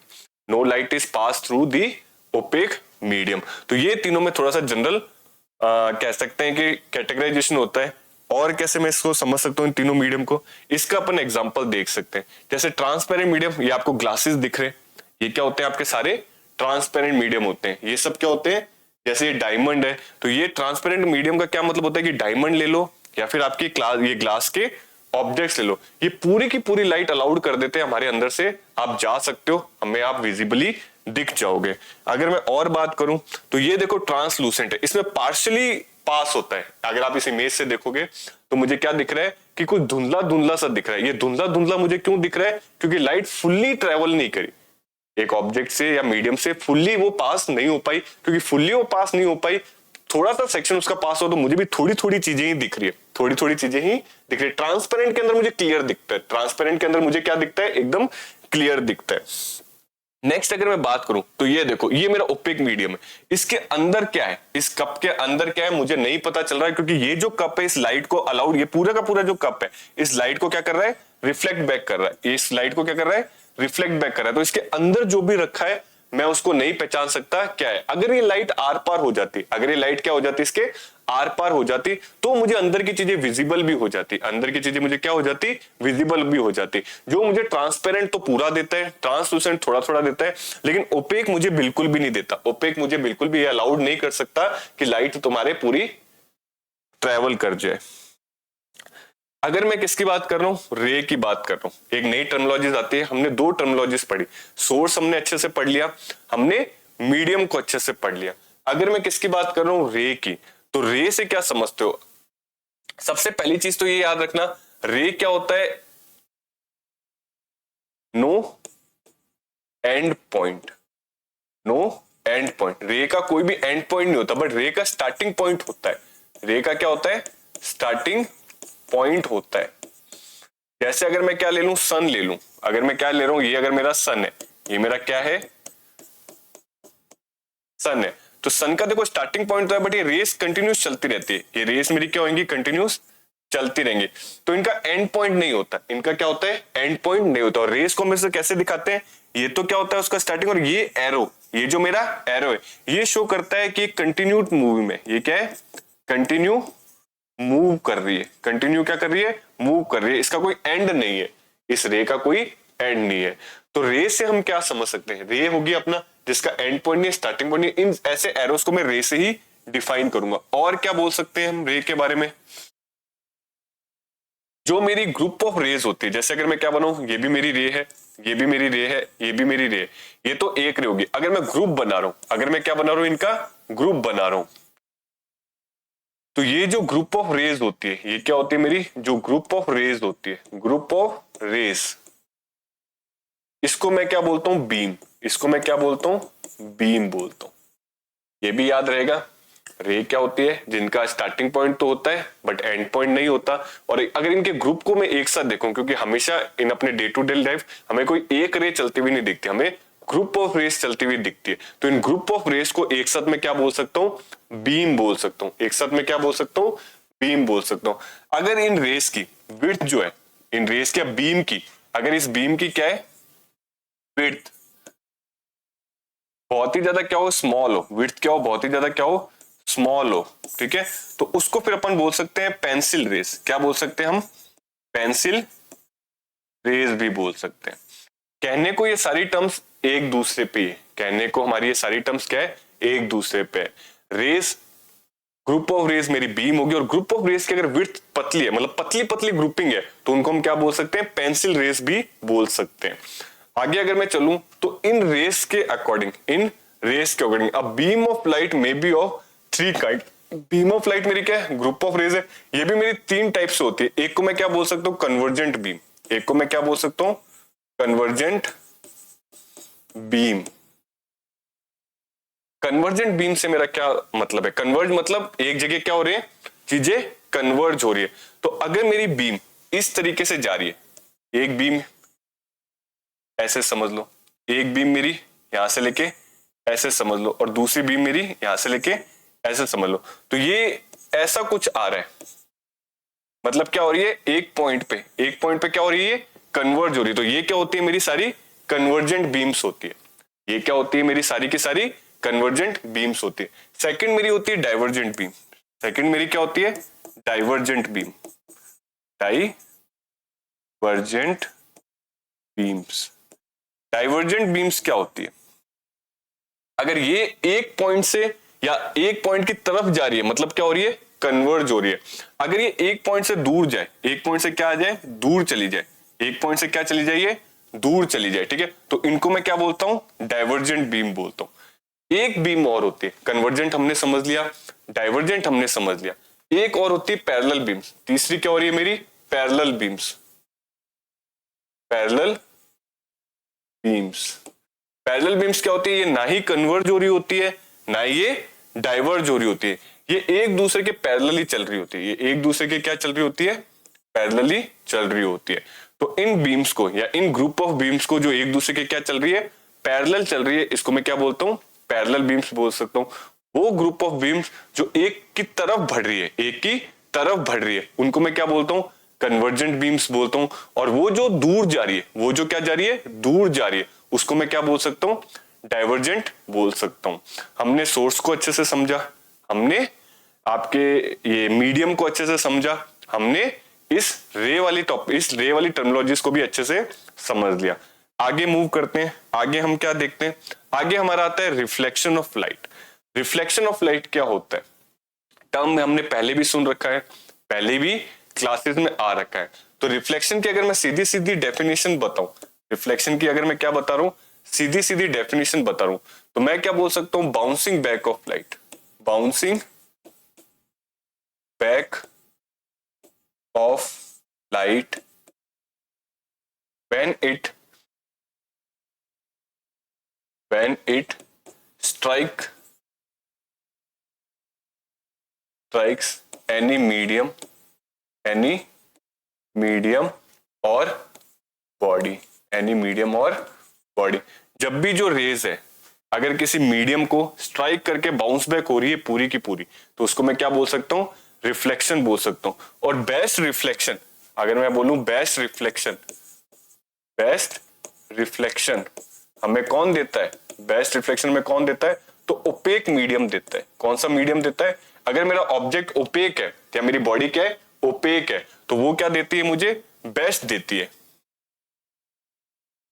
no light is pass through the opaque medium. तो ये तीनों में थोड़ा सा जनरल कह सकते हैं कि कैटेगराइजेशन होता है। और कैसे मैं इसको समझ सकता हूँ इन तीनों मीडियम को, इसका अपन एग्जांपल देख सकते हैं। जैसे ट्रांसपेरेंट मीडियम, ये आपको ग्लासेस दिख रहे हैं, ये क्या होते हैं आपके सारे ट्रांसपेरेंट मीडियम होते हैं। ये सब क्या होते हैं, जैसे ये डायमंड है तो ये ट्रांसपेरेंट मीडियम का क्या मतलब होता है कि डायमंड ले लो या फिर आपकी ये ग्लास के ऑब्जेक्ट्स ले लो, ये पूरी की पूरी लाइट अलाउड कर देते हैं हमारे अंदर से, आप जा सकते हो, हमें आप विजिबली दिख जाओगे। अगर मैं और बात करूं तो ये देखो ट्रांसलूसेंट है, इसमें पार्शियली पास होता है। अगर आप इस इमेज से देखोगे तो मुझे क्या दिख रहा है कि कुछ धुंधला धुंधला सा दिख रहा है। ये धुंधला धुंधला मुझे क्यों दिख रहा है, क्योंकि लाइट फुल्ली ट्रेवल नहीं करी एक ऑब्जेक्ट से या मीडियम से, फुल्ली वो पास नहीं हो पाई। क्योंकि फुल्ली वो पास नहीं हो पाई, थोड़ा सा सेक्शन उसका पास हो तो मुझे भी थोड़ी थोड़ी चीजें ही दिख रही है, थोड़ी थोड़ी चीजें ही दिख रही है। ट्रांसपेरेंट के अंदर मुझे क्लियर दिखता है, ट्रांसपेरेंट के अंदर मुझे क्या दिखता है एकदम क्लियर दिखता है। नेक्स्ट अगर मैं बात करूं तो ये देखो, ये मेरा ओपेक मीडियम है, इसके अंदर क्या है, इस कप के अंदर क्या है मुझे नहीं पता चल रहा है, क्योंकि ये जो कप है इस लाइट को अलाउड, ये पूरा का पूरा जो कप है इस लाइट को क्या कर रहा है, रिफ्लेक्ट बैक कर रहा है, इस लाइट को क्या कर रहा है, रिफ्लेक्ट बैक कर रहा है। तो इसके अंदर जो भी रखा है मैं उसको नहीं पहचान सकता क्या है। अगर ये लाइट आर पार हो जाती, अगर ये लाइट क्या हो जाती, इसके आर पार हो जाती, तो मुझे अंदर की चीजें विजिबल भी हो जाती, अंदर की चीजें मुझे क्या हो जाती, विजिबल भी हो जाती। जो मुझे ट्रांसपेरेंट तो पूरा देता है, ट्रांसलूसेंट थोड़ा थोड़ा देता है, लेकिन ओपेक मुझे बिल्कुल भी नहीं देता। ओपेक मुझे बिल्कुल भी अलाउड नहीं कर सकता कि लाइट तुम्हारे पूरी ट्रेवल कर जाए। अगर मैं किसकी बात कर रहा हूं, रे की बात कर रहा हूं, एक नई टर्मिनोलॉजीज आती है, हमने दो टर्मिनोलॉजीज पढ़ी, सोर्स हमने अच्छे से पढ़ लिया, हमने मीडियम को अच्छे से पढ़ लिया। अगर मैं किसकी बात कर रहा हूं, रे की, तो रे से क्या समझते हो, सबसे पहली चीज तो ये याद रखना, रे क्या होता है, no end point, no end point. Ray का कोई भी एंड पॉइंट नहीं होता, बट रे का स्टार्टिंग पॉइंट होता है। रे का क्या होता है, स्टार्टिंग पॉइंट होता है। जैसे अगर मैं क्या ले लूं, सन ले लूं, अगर मैं क्या ले रहा हूं, ये अगर मेरा सन है, ये मेरा क्या है, सन है, तो सन का देखो स्टार्टिंग पॉइंट तो है, बट ये रेस कंटिन्यूस चलती रहती है, ये रेस मेरी क्या होंगी, कंटिन्यूस चलती रहेंगी, तो इनका एंड पॉइंट नहीं होता, इनका क्या होता है, एंड पॉइंट नहीं होता। और रेस को हम इसे कैसे दिखाते हैं, ये तो क्या होता है उसका स्टार्टिंग, और ये एरो, ये जो मेरा एरो है ये शो करता है कि कंटिन्यूड मूव में, ये क्या है, कंटिन्यू मूव कर रही है, कंटिन्यू क्या कर रही है, मूव कर रही है, इसका कोई एंड नहीं है, इस रे का कोई एंड नहीं है। तो रे से हम क्या समझ सकते हैं, रे होगी अपना जिसका एंड पॉइंट नहीं, स्टार्टिंग पॉइंट नहीं, इन ऐसे एरोस को मैं रे से ही डिफाइन करूंगा। और क्या बोल सकते हैं हम रे के बारे में, जो मेरी ग्रुप ऑफ रेज होती है, जैसे अगर मैं क्या बनाऊं, ये भी मेरी रे है, ये भी मेरी रे है, ये भी मेरी रे है, ये तो एक रे होगी। अगर मैं ग्रुप बना रहा हूं, अगर मैं क्या बना रहा हूं, इनका ग्रुप बना रहा हूं, तो ये जो ग्रुप ऑफ रेज होती है, ये क्या होती है मेरी, जो ग्रुप ऑफ रेज होती है, ग्रुप ऑफ रेज, इसको मैं क्या बोलता हूं, बीम, इसको मैं क्या बोलता हूं, बीम बोलता हूं। ये भी याद रहेगा, रे क्या होती है, जिनका स्टार्टिंग पॉइंट तो होता है बट एंड पॉइंट नहीं होता। और अगर इनके ग्रुप को मैं एक साथ देखूं, क्योंकि हमेशा इन अपने डे टू डे लाइफ हमें कोई एक रे चलती हुई नहीं दिखती, हमें ग्रुप ऑफ रेस चलती हुई दिखती है, तो इन ग्रुप ऑफ रेस को एक साथ में क्या बोल सकता हूं, बीम बोल सकता हूं, एक साथ में क्या बोल सकता हूं, बीम बोल सकता हूं। अगर इन रेस की विड्थ जो है, इन रेस क्या बीम की, अगर इस बीम की क्या है, विड्थ बहुत ही ज्यादा क्या हो, स्मॉल हो, विड्थ क्या हो, बहुत ही ज्यादा क्या हो, स्मॉल हो, ठीक है, तो उसको फिर अपन बोल सकते हैं पेंसिल रेस। क्या बोल सकते हैं हम, पेंसिल रेस भी बोल सकते हैं। कहने को ये सारी टर्म्स एक दूसरे पे है, कहने को हमारी ये सारी टर्म्स क्या है, एक दूसरे पे है। रेस, ग्रुप ऑफ रेस मेरी बीम होगी, और ग्रुप ऑफ रेस की अगर विड्थ पतली है, मतलब पतली पतली ग्रुपिंग है, तो उनको हम क्या बोल सकते हैं, पेंसिल रेस भी बोल सकते हैं। आगे अगर मैं चलूं तो इन रेस के अकॉर्डिंग, इन रेस के according a beam of light may be of three kind. Beam of light मेरी क्या है, ग्रुप ऑफ रेस है, ये भी मेरी तीन टाइप से होती है। एक को मैं क्या बोल सकता हूं, कन्वर्जेंट बीम, एक को मैं क्या बोल सकता हूं, कन्वर्जेंट बीम। कन्वर्जेंट बीम से मेरा क्या मतलब है, कन्वर्ज मतलब एक जगह क्या हो रही है, चीजें कन्वर्ज हो रही है। तो अगर मेरी बीम इस तरीके से जा रही है, एक बीम ऐसे समझ लो, एक बीम मेरी यहां से लेके ऐसे समझ लो, और दूसरी बीम मेरी यहां से लेके ऐसे समझ लो, तो ये ऐसा कुछ आ रहा है, मतलब क्या हो रही है, एक पॉइंट पे, एक पॉइंट पे क्या हो रही है, कन्वर्ज हो रही है। तो ये क्या होती है, मेरी सारी कन्वर्जेंट बीम्स होती है, ये क्या होती है, मेरी सारी की सारी कन्वर्जेंट बीम्स होती है। सेकंड मेरी होती है डाइवर्जेंट बीम, सेकंड मेरी क्या होती है, divergent beam, divergent beams. Divergent beams क्या होती है, अगर ये एक पॉइंट से या एक पॉइंट की तरफ जा रही है, मतलब क्या हो रही है, कन्वर्ज हो रही है। अगर ये एक पॉइंट से दूर जाए, एक पॉइंट से क्या आ जाए, दूर चली जाए, एक पॉइंट से क्या चली जाइए, दूर चली जाए, ठीक है, तो इनको मैं क्या बोलता हूं, डाइवर्जेंट बीम बोलता हूं। एक बीम और होती है, कन्वर्जेंट हमने समझ लिया, डाइवर्जेंट हमने समझ लिया, एक और होती है पैरेलल बीम्स। तीसरी क्या हो रही है मेरी, parallel beams, parallel beams. Parallel beams क्या होती है, ये ना ही कन्वर्ज हो रही होती है, ना ही ये डाइवर्ज हो रही होती है, ये एक दूसरे के पैरेलली चल रही होती है, ये एक दूसरे के क्या चल रही होती है, पैरेलली चल रही होती है। तो इन बीम्स को या इन ग्रुप ऑफ बीम्स को जो एक दूसरे के क्या चल रही है, पैरेलल चल रही है, इसको मैं क्या बोलता हूँ, पैरेलल बीम्स बोल सकता हूँ। वो ग्रुप ऑफ बीम्स जो एक की तरफ बढ़ रही है, एक की तरफ बढ़ रही है, उनको मैं क्या बोलता हूँ, कन्वर्जेंट बीम्स बोलता हूँ। और वो जो दूर जा रही है, वो जो क्या जा रही है, दूर जा रही है, उसको मैं क्या बोल सकता हूँ, डाइवर्जेंट बोल सकता हूँ। हमने सोर्स को अच्छे से समझा, हमने आपके ये मीडियम को अच्छे से समझा, हमने इस रे वाली टर्मिनोलॉजीज को भी अच्छे से समझ लिया। आगे मूव करते हैं, आगे हम क्या देखते हैं, आगे हमारा आता है reflection of light. Reflection of light क्या होता है, टर्म में हमने पहले भी सुन रखा है, पहले भी क्लासेस में आ रखा है। तो रिफ्लेक्शन की अगर मैं सीधी सीधी डेफिनेशन बताऊं, रिफ्लेक्शन की अगर मैं क्या बता रहा हूं, सीधी सीधी डेफिनेशन बता रहा हूं, तो मैं क्या बोल सकता हूं, bouncing back of light, bouncing back of light when it strikes any medium or body, जब भी जो रेज है अगर किसी मीडियम को स्ट्राइक करके बाउंस बैक हो रही है पूरी की पूरी, तो उसको मैं क्या बोल सकता हूं, रिफ्लेक्शन बोल सकता हूं। और बेस्ट रिफ्लेक्शन, अगर मैं बोलूं बेस्ट रिफ्लेक्शन हमें कौन देता है, बेस्ट रिफ्लेक्शन में कौन देता है, तो ओपेक मीडियम देता है। कौन सा मीडियम देता है, अगर मेरा ऑब्जेक्ट ओपेक है या मेरी बॉडी क्या है, ओपेक है, तो वो क्या देती है, मुझे बेस्ट देती है।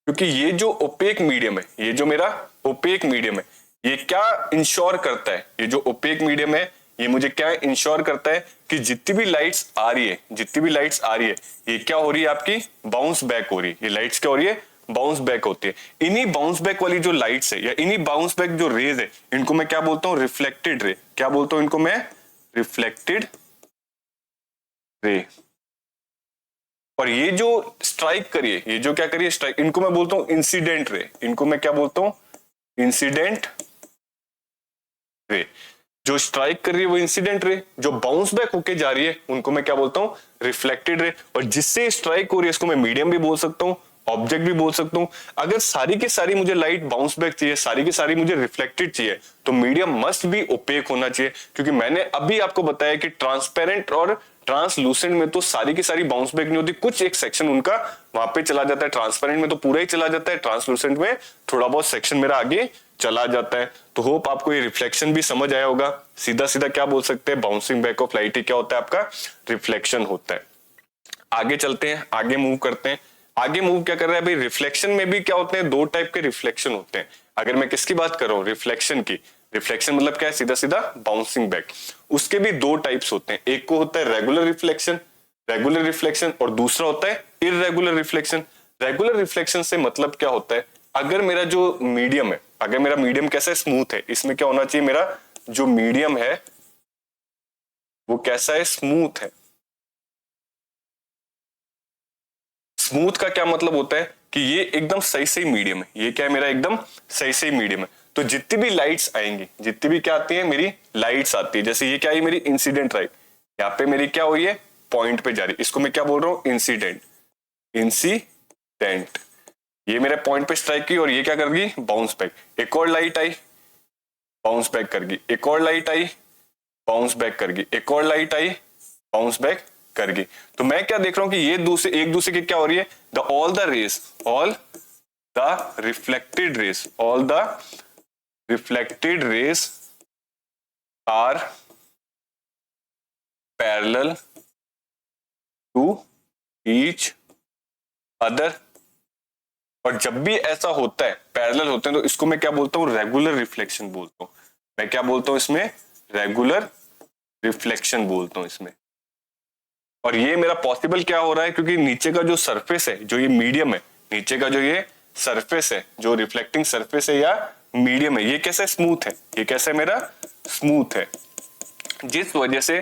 क्योंकि ये जो ओपेक मीडियम है, ये जो मेरा ओपेक मीडियम है, ये क्या इंश्योर करता है, ये जो ओपेक मीडियम है ये मुझे क्या इंश्योर करता है कि जितनी भी लाइट्स आ रही है, ये क्या हो रही है, आपकी बाउंस बैक हो रही है। ये लाइट्स क्या हो रही है, बाउंस बैक होती है। इन्हीं बाउंस बैक वाली जो लाइट्स है या इन्हीं बाउंस बैक जो रेज है, इनको मैं क्या बोलता हूं, रिफ्लेक्टेड रे। क्या बोलता हूं इनको मैं, रिफ्लेक्टेड रे। और ये जो स्ट्राइक करिए, ये जो क्या करिए स्ट्राइक, इनको मैं बोलता हूं इंसिडेंट रे। इनको मैं क्या बोलता हूं, इंसिडेंट रे। जो स्ट्राइक कर रही है वो इंसिडेंट रे, जो बाउंस बैक होके जा रही है उनको मैं क्या बोलता हूं, रिफ्लेक्टेड रे। और जिससे स्ट्राइक हो रही है इसको मैं मीडियम भी बोल सकता हूं, ऑब्जेक्ट भी बोल सकता हूं। अगर सारी की सारी मुझे लाइट बाउंस बैक चाहिए, सारी की सारी मुझे रिफ्लेक्टेड चाहिए, तो मीडियम मस्ट भी ओपेक होना चाहिए। क्योंकि मैंने अभी आपको बताया कि ट्रांसपेरेंट और ट्रांसलूसेंट में तो सारी की सारी बाउंस बैक नहीं होती, कुछ एक सेक्शन उनका वहां पे चला जाता है। ट्रांसपेरेंट में तो पूरा ही चला जाता है, ट्रांसलूसेंट में थोड़ा बहुत सेक्शन मेरा आगे चला जाता है। तो होप आपको ये रिफ्लेक्शन भी समझ आया होगा। सीधा सीधा क्या बोल सकते हैं, बाउंसिंग बैक ऑफ लाइट क्या होता है, आपका रिफ्लेक्शन होता है। आगे चलते हैं, आगे मूव करते हैं। आगे मूव क्या कर रहा है भाई, रिफ्लेक्शन में भी क्या होते हैं, दो टाइप के रिफ्लेक्शन होते हैं। अगर मैं किसकी बात कर रहा हूँ, रिफ्लेक्शन की, रिफ्लेक्शन मतलब क्या है, सीधा सीधा बाउंसिंग बैक। उसके भी दो टाइप्स होते हैं, एक को होता है रेगुलर रिफ्लेक्शन और दूसरा होता है इररेगुलर रिफ्लेक्शन। रेगुलर रिफ्लेक्शन से मतलब क्या होता है, अगर मेरा जो मीडियम है, अगर मेरा मीडियम कैसा है, स्मूथ है, इसमें क्या होना चाहिए, मेरा जो मीडियम है वो कैसा है, स्मूथ है। स्मूथ का क्या मतलब होता है कि ये एकदम सही सही मीडियम है। ये क्या है, मेरा एकदम सही सही मीडियम है। तो जितनी भी लाइट्स आएंगी, जितनी भी क्या आती है, मेरी लाइट्स आती है। जैसे ये क्या है, मेरी इंसिडेंट लाइट, यहाँ पे मेरी क्या हुई है, पॉइंट पे जा रही है, इसको मैं क्या बोल रहा हूँ, इंसिडेंट। ये मेरे पॉइंट पे स्ट्राइक की और ये क्या कर गई, बाउंस बैक। एक और लाइट आई, बाउंस बैक कर गई, एक और लाइट आई, बाउंस बैक कर गई, एक और लाइट आई, बाउंस बैक कर गई। तो मैं क्या देख रहा हूं कि ये एक दूसरे की क्या हो रही है, all the reflected rays are parallel to each other. और जब भी ऐसा होता है, पैरेलल होते हैं, तो इसको मैं क्या बोलता हूं, रेगुलर रिफ्लेक्शन बोलता हूं। मैं क्या बोलता हूं इसमें, रेगुलर रिफ्लेक्शन बोलता हूं इसमें। और ये मेरा पॉसिबल क्या हो रहा है, क्योंकि नीचे का जो सरफेस है, जो ये मीडियम है, नीचे का जो ये सरफेस है, जो रिफ्लेक्टिंग सरफेस है या मीडियम है, ये कैसा स्मूथ है, ये कैसा है, मेरा स्मूथ है। जिस वजह से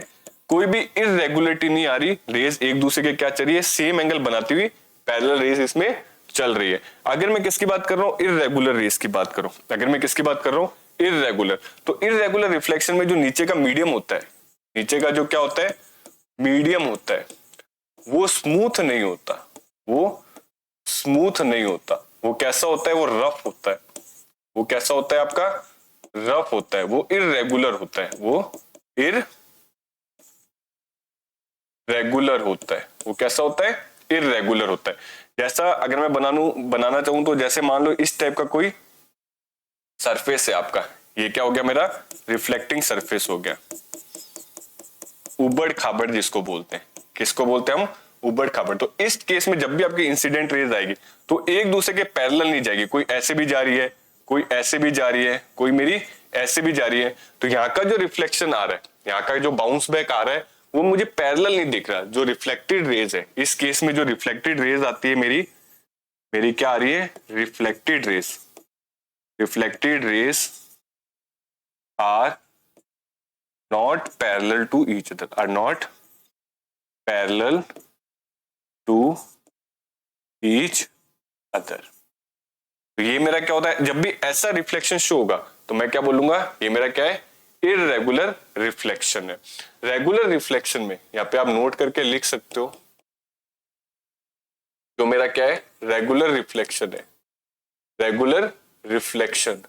कोई भी इररेगुलरिटी नहीं आ रही, रेज एक दूसरे के क्या चल रही है, सेम एंगल बनाती हुई पैरेलल रेज इसमें चल रही है। अगर मैं किसकी बात कर रहा हूं, इररेगुलर रेज की बात करूं, अगर मैं किसकी बात कर रहा हूं, इररेगुलर, तो इररेगुलर रिफ्लेक्शन में जो नीचे का मीडियम होता है, नीचे का जो क्या होता है, मीडियम होता है, वो स्मूथ नहीं होता, वो कैसा होता है, वो रफ होता है। वो कैसा होता है आपका, रफ होता है, वो इररेगुलर होता है, वो इररेगुलर होता है। वो कैसा होता है, इररेगुलर होता है। जैसा अगर मैं बनाना चाहूं तो जैसे मान लो इस टाइप का कोई सरफेस है आपका, ये क्या हो गया मेरा, रिफ्लेक्टिंग सरफेस हो गया, उबड़ खाबड़ जिसको बोलते हैं, किसको बोलते हैं हम, उबड़ खाबड़। तो इस केस में जब भी आपकी इंसिडेंट रेज आएगी तो एक दूसरे के पैरेलल नहीं जाएगी, कोई ऐसे भी जा रही है, कोई ऐसे भी जा रही है, कोई मेरी ऐसे भी जा रही है। तो यहाँ का जो रिफ्लेक्शन आ रहा है, यहाँ का जो बाउंस बैक आ रहा है, वो मुझे पैरेलल नहीं दिख रहा। जो रिफ्लेक्टेड रेज है, इस केस में जो रिफ्लेक्टेड रेज आती है मेरी क्या आ रही है, reflected rays, reflected rays are not parallel to each other, are not parallel to each other। तो ये मेरा क्या होता है, जब भी ऐसा रिफ्लेक्शन शो होगा तो मैं क्या बोलूंगा, ये मेरा क्या है, इररेगुलर रिफ्लेक्शन है। रेगुलर रिफ्लेक्शन में यहाँ पे आप नोट करके लिख सकते हो, जो मेरा क्या है, रेगुलर रिफ्लेक्शन है, रेगुलर रिफ्लेक्शन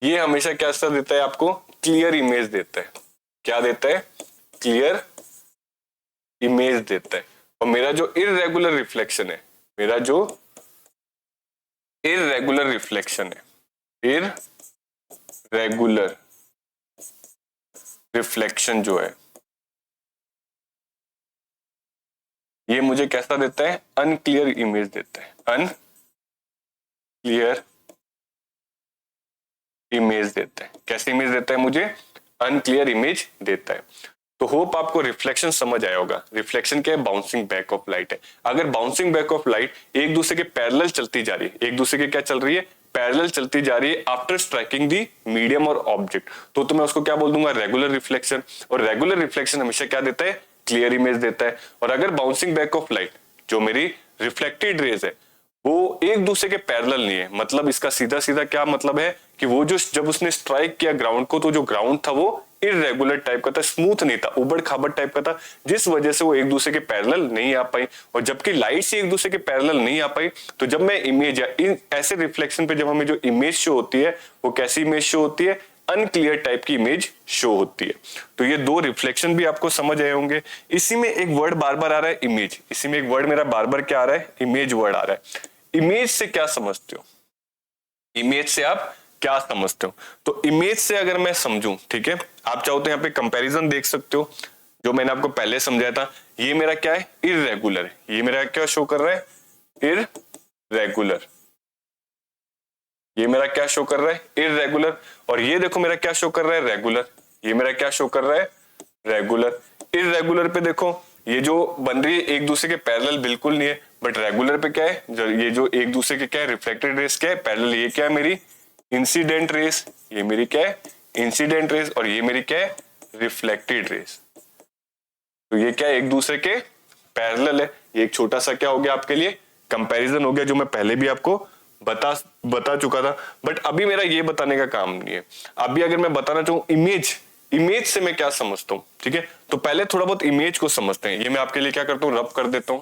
ये हमेशा क्या देता है आपको, क्लियर इमेज देता है। क्या देता है, क्लियर इमेज देता है। और मेरा जो इररेगुलर रिफ्लेक्शन है, मेरा जो इररेगुलर रिफ्लेक्शन है, इररेगुलर रिफ्लेक्शन जो है, ये मुझे कैसा देता है, अनक्लियर इमेज देता है, अनक्लियर इमेज देता है। कैसी इमेज देता है मुझे, अनक्लियर इमेज देता है। तो होप आपको रिफ्लेक्शन समझ आया होगा। रिफ्लेक्शन क्या है, बाउंसिंग बैक ऑफ लाइट है। अगर बाउंसिंग बैक ऑफ लाइट एक दूसरे के पैरेलल चलती जा रही है, एक दूसरे के क्या चल रही है, पैरेलल चलती जा रही है आफ्टर स्ट्राइकिंग दी मीडियम और ऑब्जेक्ट, तो मैं उसको क्या बोल दूंगा, रेगुलर रिफ्लेक्शन। और रेगुलर रिफ्लेक्शन हमेशा क्या देता है, क्लियर इमेज देता है। और अगर बाउंसिंग बैक ऑफ लाइट जो मेरी रिफ्लेक्टेड रेज है वो एक दूसरे के पैरेलल नहीं है, मतलब इसका सीधा सीधा क्या मतलब है कि वो जो जब उसने स्ट्राइक किया ग्राउंड को, तो जो ग्राउंड था वो इररेगुलर टाइप का था, स्मूथ नहीं था, उबड़ खाबड़ टाइप का था, जिस वजह से वो एक दूसरे के पैरेलल नहीं आ पाई। और जबकि लाइट से एक दूसरे के पैरेलल नहीं आ पाई, तो जब मैं इमेज या इन ऐसे रिफ्लेक्शन पे जब हमें जो इमेज शो होती है, वो कैसी इमेज शो होती है, अनक्लियर टाइप की इमेज शो होती है। तो ये दो रिफ्लेक्शन भी आपको समझ आए होंगे। इसी में एक वर्ड बार बार आ रहा है, इमेज। इसी में एक वर्ड मेरा बार बार क्या आ रहा है, इमेज वर्ड आ रहा है। इमेज से क्या समझते हो, इमेज से आप क्या समझते हो? तो इमेज से अगर मैं समझूं, ठीक है, आप चाहो तो यहाँ पे कंपैरिजन देख सकते हो, जो मैंने आपको पहले समझाया था। ये मेरा क्या है, इररेगुलर है। ये मेरा क्या शो कर रहा है, इररेगुलर। ये मेरा क्या शो कर रहा है, इररेगुलर। और ये देखो मेरा क्या शो कर रहा है, रेगुलर। ये मेरा क्या शो कर रहा है, रेगुलर। इररेगुलर पे देखो ये जो बन रही है एक दूसरे के पैरेलल बिल्कुल नहीं है, बट रेगुलर पे क्या है, जो ये जो एक दूसरे के क्या है, रिफ्लेक्टेड रेस क्या है, पैरेलल। ये क्या है, मेरी इंसिडेंट रेस। ये मेरी क्या है, इंसिडेंट रेस। और ये मेरी क्या है, रिफ्लेक्टेड रेस। तो ये क्या है, एक दूसरे के पैरेलल है। ये एक छोटा सा क्या हो गया आपके लिए, कंपैरिजन हो गया, जो मैं पहले भी आपको बता चुका था। बट अभी मेरा ये बताने का काम नहीं है। अभी अगर मैं बताना चाहूं इमेज, इमेज से मैं क्या समझता हूं, ठीक है, तो पहले थोड़ा बहुत इमेज को समझते हैं। ये मैं आपके लिए क्या करता हूं, रब कर देता हूं।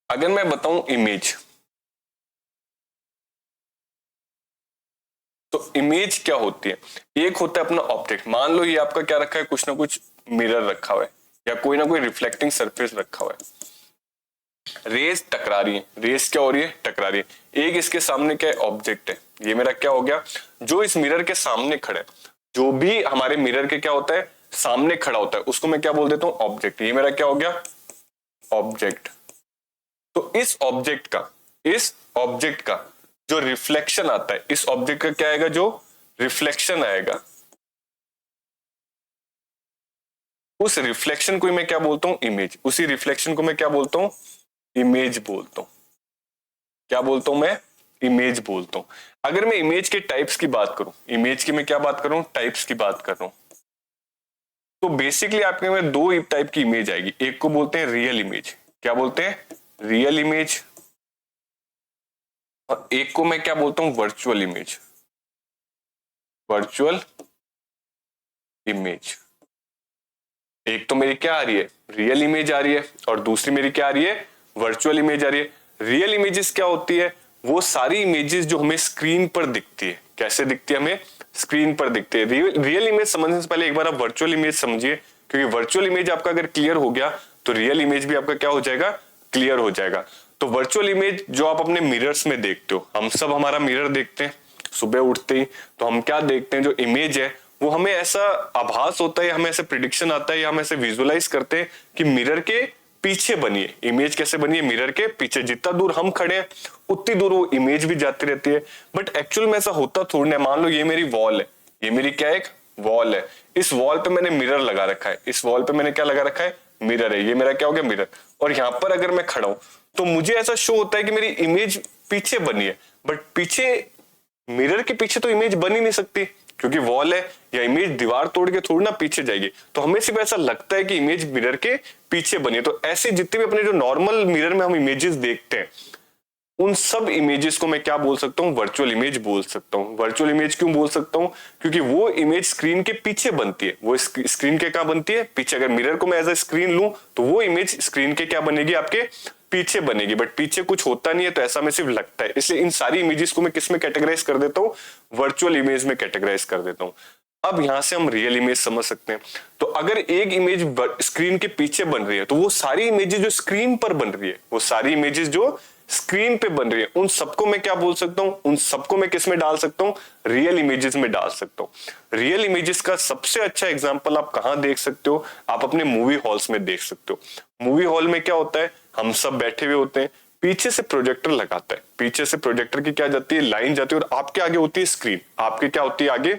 अगर मैं बताऊं इमेज, तो इमेज क्या होती है, एक होता है अपना ऑब्जेक्ट। मान लो ये आपका क्या रखा है, कुछ ना कुछ मिरर रखा हुआ है, या कोई ना कोई रिफ्लेक्टिंग सरफेस रखा हुआ है। रेस टकरा रही है, रेस क्या हो रही है, टकरा रही है। एक इसके सामने क्या है, ऑब्जेक्ट है। ये मेरा क्या हो गया, जो इस मिरर के सामने खड़ा है, जो भी हमारे मिरर के क्या होता है, सामने खड़ा होता है, उसको मैं क्या बोल देता हूं, ऑब्जेक्ट। ये मेरा क्या हो गया, ऑब्जेक्ट। तो इस ऑब्जेक्ट का जो रिफ्लेक्शन आता है, इस ऑब्जेक्ट का क्या आएगा, जो रिफ्लेक्शन आएगा, उस रिफ्लेक्शन को मैं क्या बोलता हूं, इमेज। उसी रिफ्लेक्शन को मैं क्या बोलता हूं, इमेज बोलता हूं। क्या बोलता हूं मैं, इमेज बोलता हूं। अगर मैं इमेज के टाइप्स की बात करूं, इमेज की मैं क्या बात कर रहा हूं, टाइप्स की बात कर रहा हूं, तो बेसिकली आपके में दो टाइप की इमेज आएगी। एक को बोलते हैं रियल इमेज। क्या बोलते हैं, रियल इमेज। और एक को मैं क्या बोलता हूं, वर्चुअल इमेज, वर्चुअल इमेज। एक तो मेरी क्या आ रही है, रियल इमेज आ रही है, और दूसरी मेरी क्या आ रही है, वर्चुअल इमेज आ रही है। रियल इमेजेस क्या होती है, वो सारी इमेजेस जो हमें स्क्रीन पर दिखती है। कैसे दिखती है, हमें स्क्रीन पर दिखती है। रियल इमेज समझने से पहले एक बार आप वर्चुअल इमेज समझिए, क्योंकि वर्चुअल इमेज आपका अगर क्लियर हो गया तो रियल इमेज भी आपका क्या हो जाएगा, क्लियर हो जाएगा। तो वर्चुअल इमेज जो आप अपने मिरर्स में देखते हो, हम सब हमारा मिरर देखते हैं सुबह उठते ही, तो हम क्या देखते हैं, जो इमेज है वो हमें ऐसा आभास होता है, हमें ऐसे प्रिडिक्शन आता है, या हम ऐसे विजुअलाइज करते हैं कि मिरर के पीछे बनी है इमेज। कैसे बनी है, मिरर के पीछे। जितना दूर हम खड़े हैं उतनी दूर वो इमेज भी जाती रहती है। बट एक्चुअल में ऐसा होता थोड़ी ना। मान लो ये मेरी वॉल है, ये मेरी क्या है, एक वॉल है। इस वॉल पे मैंने मिरर लगा रखा है, इस वॉल पे मैंने क्या लगा रखा है, मिरर है। ये मेरा क्या हो गया, मिरर। और यहाँ पर अगर मैं खड़ा हूं तो मुझे ऐसा शो होता है कि मेरी इमेज पीछे बनी है, बट पीछे मिरर के पीछे तो इमेज बन ही नहीं सकती, क्योंकि वॉल है, या इमेज दीवार तोड़ के थोड़ी ना पीछे जाएगी। तो हमें सिर्फ ऐसा लगता है कि इमेज मिरर के पीछे बनी है। तो ऐसे जितने भी अपने जो नॉर्मल मिरर में हम इमेजेस देखते हैं, उन सब इमेजेस को मैं क्या बोल सकता हूँ, वर्चुअल इमेज बोल सकता हूँ। वर्चुअल इमेज क्यों बोल सकता हूँ, क्योंकि वो इमेज स्क्रीन के पीछे बनती है। वो स्क्रीन के क्या बनती है, पीछे। अगर मिरर को मैं एज ए स्क्रीन लूं तो वो इमेज स्क्रीन के क्या बनेगी, आपके पीछे बनेगी। बट पीछे कुछ होता नहीं है, तो ऐसा में सिर्फ लगता है। इसलिए इन सारी इमेजेस को मैं किस में कैटेगराइज कर देता हूँ, वर्चुअल इमेज में कैटेगराइज कर देता हूँ। अब यहां से हम रियल इमेज समझ सकते हैं। तो अगर एक इमेज स्क्रीन के पीछे बन रही है, तो वो सारी इमेजेस जो स्क्रीन पर बन रही है, वो सारी इमेजेस जो स्क्रीन पे बन रही है, उन सबको मैं क्या बोल सकता हूं, उन सबको मैं किस में डाल सकता हूं, रियल इमेजेस में डाल सकता हूं। रियल इमेजेस का सबसे अच्छा एग्जांपल आप कहां देख सकते हो, आप अपने मूवी हॉल्स में देख सकते हो। मूवी हॉल में क्या होता है, हम सब बैठे हुए होते हैं, पीछे से प्रोजेक्टर लगाता है, पीछे से प्रोजेक्टर की क्या जाती है, लाइन जाती है, और आपके आगे होती है स्क्रीन। आपके क्या होती है, आगे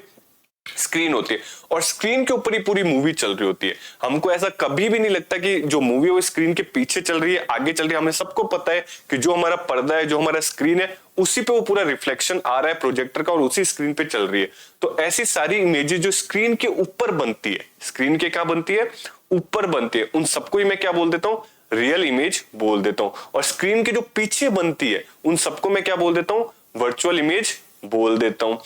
स्क्रीन होती है, और स्क्रीन के ऊपर ही पूरी मूवी चल रही होती है। हमको ऐसा कभी भी नहीं लगता कि जो मूवी है वो स्क्रीन के पीछे चल रही है, आगे चल रही है। हमें सबको पता है कि जो हमारा पर्दा है, जो हमारा स्क्रीन है, उसी पे वो पूरा रिफ्लेक्शन आ रहा है प्रोजेक्टर का, और उसी स्क्रीन पे चल रही है। तो ऐसी सारी इमेजेस जो स्क्रीन के ऊपर बनती है, स्क्रीन के क्या बनती है, ऊपर बनती है, उन सबको ही मैं क्या बोल देता हूँ, रियल इमेज बोल देता हूं। और स्क्रीन के जो पीछे बनती है, उन सबको मैं क्या बोल देता हूं, वर्चुअल इमेज बोल देता हूं।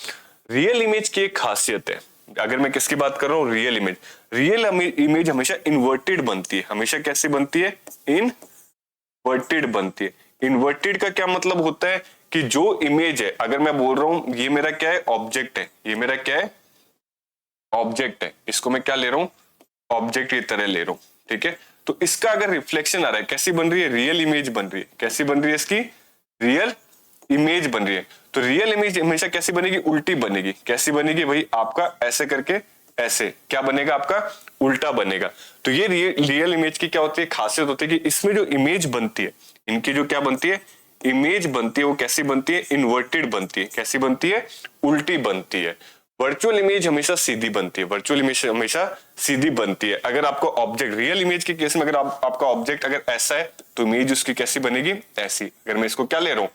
रियल इमेज की एक खासियत है, अगर मैं किसकी बात कर रहा हूं, रियल इमेज हमेशा इन्वर्टेड बनती है। हमेशा कैसे बनती है, इनवर्टेड बनती है। इन्वर्टेड का क्या मतलब होता है कि जो इमेज है, अगर मैं बोल रहा हूं ये मेरा क्या है, ऑब्जेक्ट है, ये मेरा क्या है, ऑब्जेक्ट है, इसको मैं क्या ले रहा हूं, ऑब्जेक्ट की तरह ले रहा हूं, ठीक है। तो इसका अगर रिफ्लेक्शन आ रहा है, कैसी बन रही है, रियल इमेज बन रही है। कैसी बन रही है, इसकी रियल इमेज बन रही है। तो रियल इमेज हमेशा कैसी बनेगी, उल्टी बनेगी। कैसी बनेगी भाई, आपका ऐसे करके ऐसे क्या बनेगा, आपका उल्टा बनेगा। तो ये रियल इमेज की क्या होती है, खासियत होती है कि इसमें जो इमेज बनती है, इनकी जो क्या बनती है, इमेज बनती है, वो कैसी बनती है, इन्वर्टेड बनती है। कैसी बनती है, उल्टी बनती है। वर्चुअल इमेज हमेशा सीधी बनती है, वर्चुअल इमेज हमेशा सीधी बनती है। अगर आपको ऑब्जेक्ट, रियल इमेज के केस में अगर आपका ऑब्जेक्ट अगर ऐसा है, तो इमेज उसकी कैसी बनेगी, ऐसी। अगर मैं इसको क्या ले रहा हूं,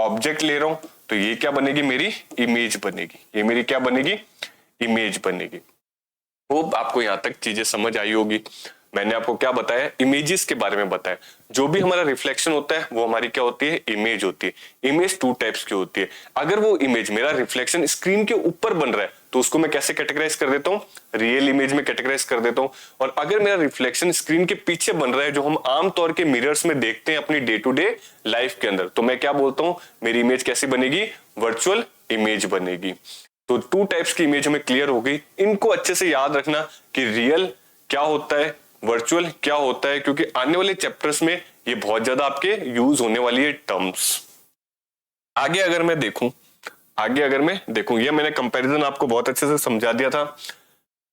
ऑब्जेक्ट ले रहा हूं, तो ये क्या बनेगी, मेरी इमेज बनेगी। ये मेरी क्या बनेगी, इमेज बनेगी। होप आपको यहां तक चीजें समझ आई होगी। मैंने आपको क्या बताया, इमेजेस के बारे में बताया। जो भी हमारा रिफ्लेक्शन होता है वो हमारी क्या होती है, इमेज होती है। इमेज टू टाइप्स की होती है। अगर वो इमेज, मेरा रिफ्लेक्शन स्क्रीन के ऊपर बन रहा है, तो उसको मैं कैसे कैटेगराइज कर देता हूँ, रियल इमेज में कैटेगराइज कर देता हूँ। और अगर मेरा रिफ्लेक्शन स्क्रीन के पीछे बन रहा है, जो हम आमतौर के मिरर्स में देखते हैं अपनी डे टू डे लाइफ के अंदर, तो मैं क्या बोलता हूँ, मेरी इमेज कैसी बनेगी, वर्चुअल इमेज बनेगी। तो टू टाइप्स की इमेज हमें क्लियर हो गई। इनको अच्छे से याद रखना कि रियल क्या होता है, वर्चुअल क्या होता है, क्योंकि आने वाले चैप्टर्स में ये बहुत ज्यादा आपके यूज होने वाली है टर्म्स। आगे अगर मैं देखूं, ये मैंने कंपैरिजन आपको बहुत अच्छे से समझा दिया था।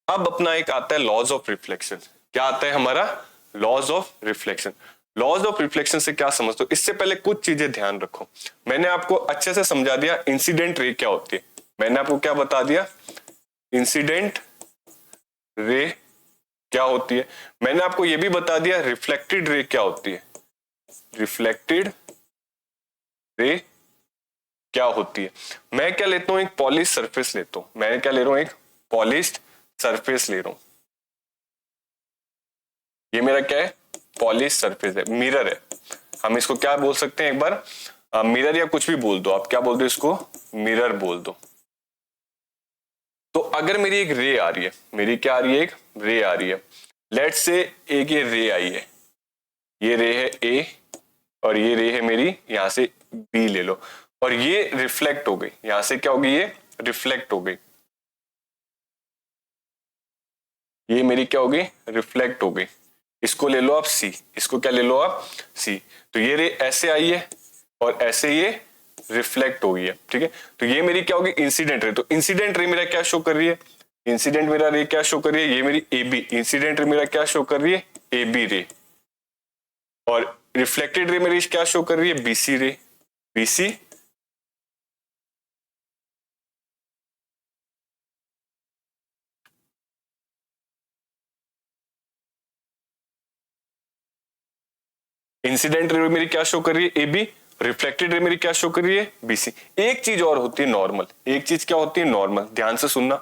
अब अपना एक आता है लॉज ऑफ रिफ्लेक्शन। क्या आता है हमारा, laws of reflection. Laws of reflection से क्या समझते हो, इससे पहले कुछ चीजें ध्यान रखो। मैंने आपको अच्छे से समझा दिया इंसिडेंट रे क्या होती है। मैंने आपको क्या बता दिया, इंसिडेंट रे क्या होती है। मैंने आपको यह भी बता दिया रिफ्लेक्टेड रे क्या होती है। रिफ्लेक्टेड रे क्या होती है। मैं क्या लेता हूं, एक पॉलिश सरफेस लेता हूं। मैं क्या ले रहा हूं, एक पॉलिश्ड सरफेस ले रहा हूं। ये मेरा क्या है, पॉलिश सरफेस है, मिरर है। हम इसको क्या बोल सकते हैं, एक बार मिरर या कुछ भी बोल दो, आप क्या बोल दो इसको, मिरर बोल दो। तो अगर मेरी एक रे आ रही है, मेरी क्या आ रही है, एक रे आ रही है, लेट्स से एक ये रे आई है, ये रे है ए और ये रे है मेरी यहां से बी ले लो, और ये रिफ्लेक्ट हो गई, यहां से क्या होगी, ये रिफ्लेक्ट हो गई, ये मेरी क्या हो गई, रिफ्लेक्ट हो गई। इसको ले लो आप सी, इसको क्या ले लो आप सी। तो ये रे ऐसे आई है और ऐसे ये रिफ्लेक्ट हो गई है, ठीक है। तो ये मेरी क्या होगी, इंसिडेंट रे। तो इंसिडेंट रे मेरा क्या शो कर रही है, इंसिडेंट मेरा रे क्या शो कर रही है, ये मेरी ए बी, इंसिडेंट रे मेरा क्या शो कर रही है, ए बी रे, और रिफ्लेक्टेड रे मेरी क्या शो कर रही है, बीसी रे, बीसी। इंसिडेंट रे मेरी क्या शो कर रही है, ए बी, रिफ्लेक्टेड रे मेरी क्या शो कर रही है, बीसी। एक चीज और होती है नॉर्मल, एक चीज क्या होती है नॉर्मल, ध्यान से सुनना।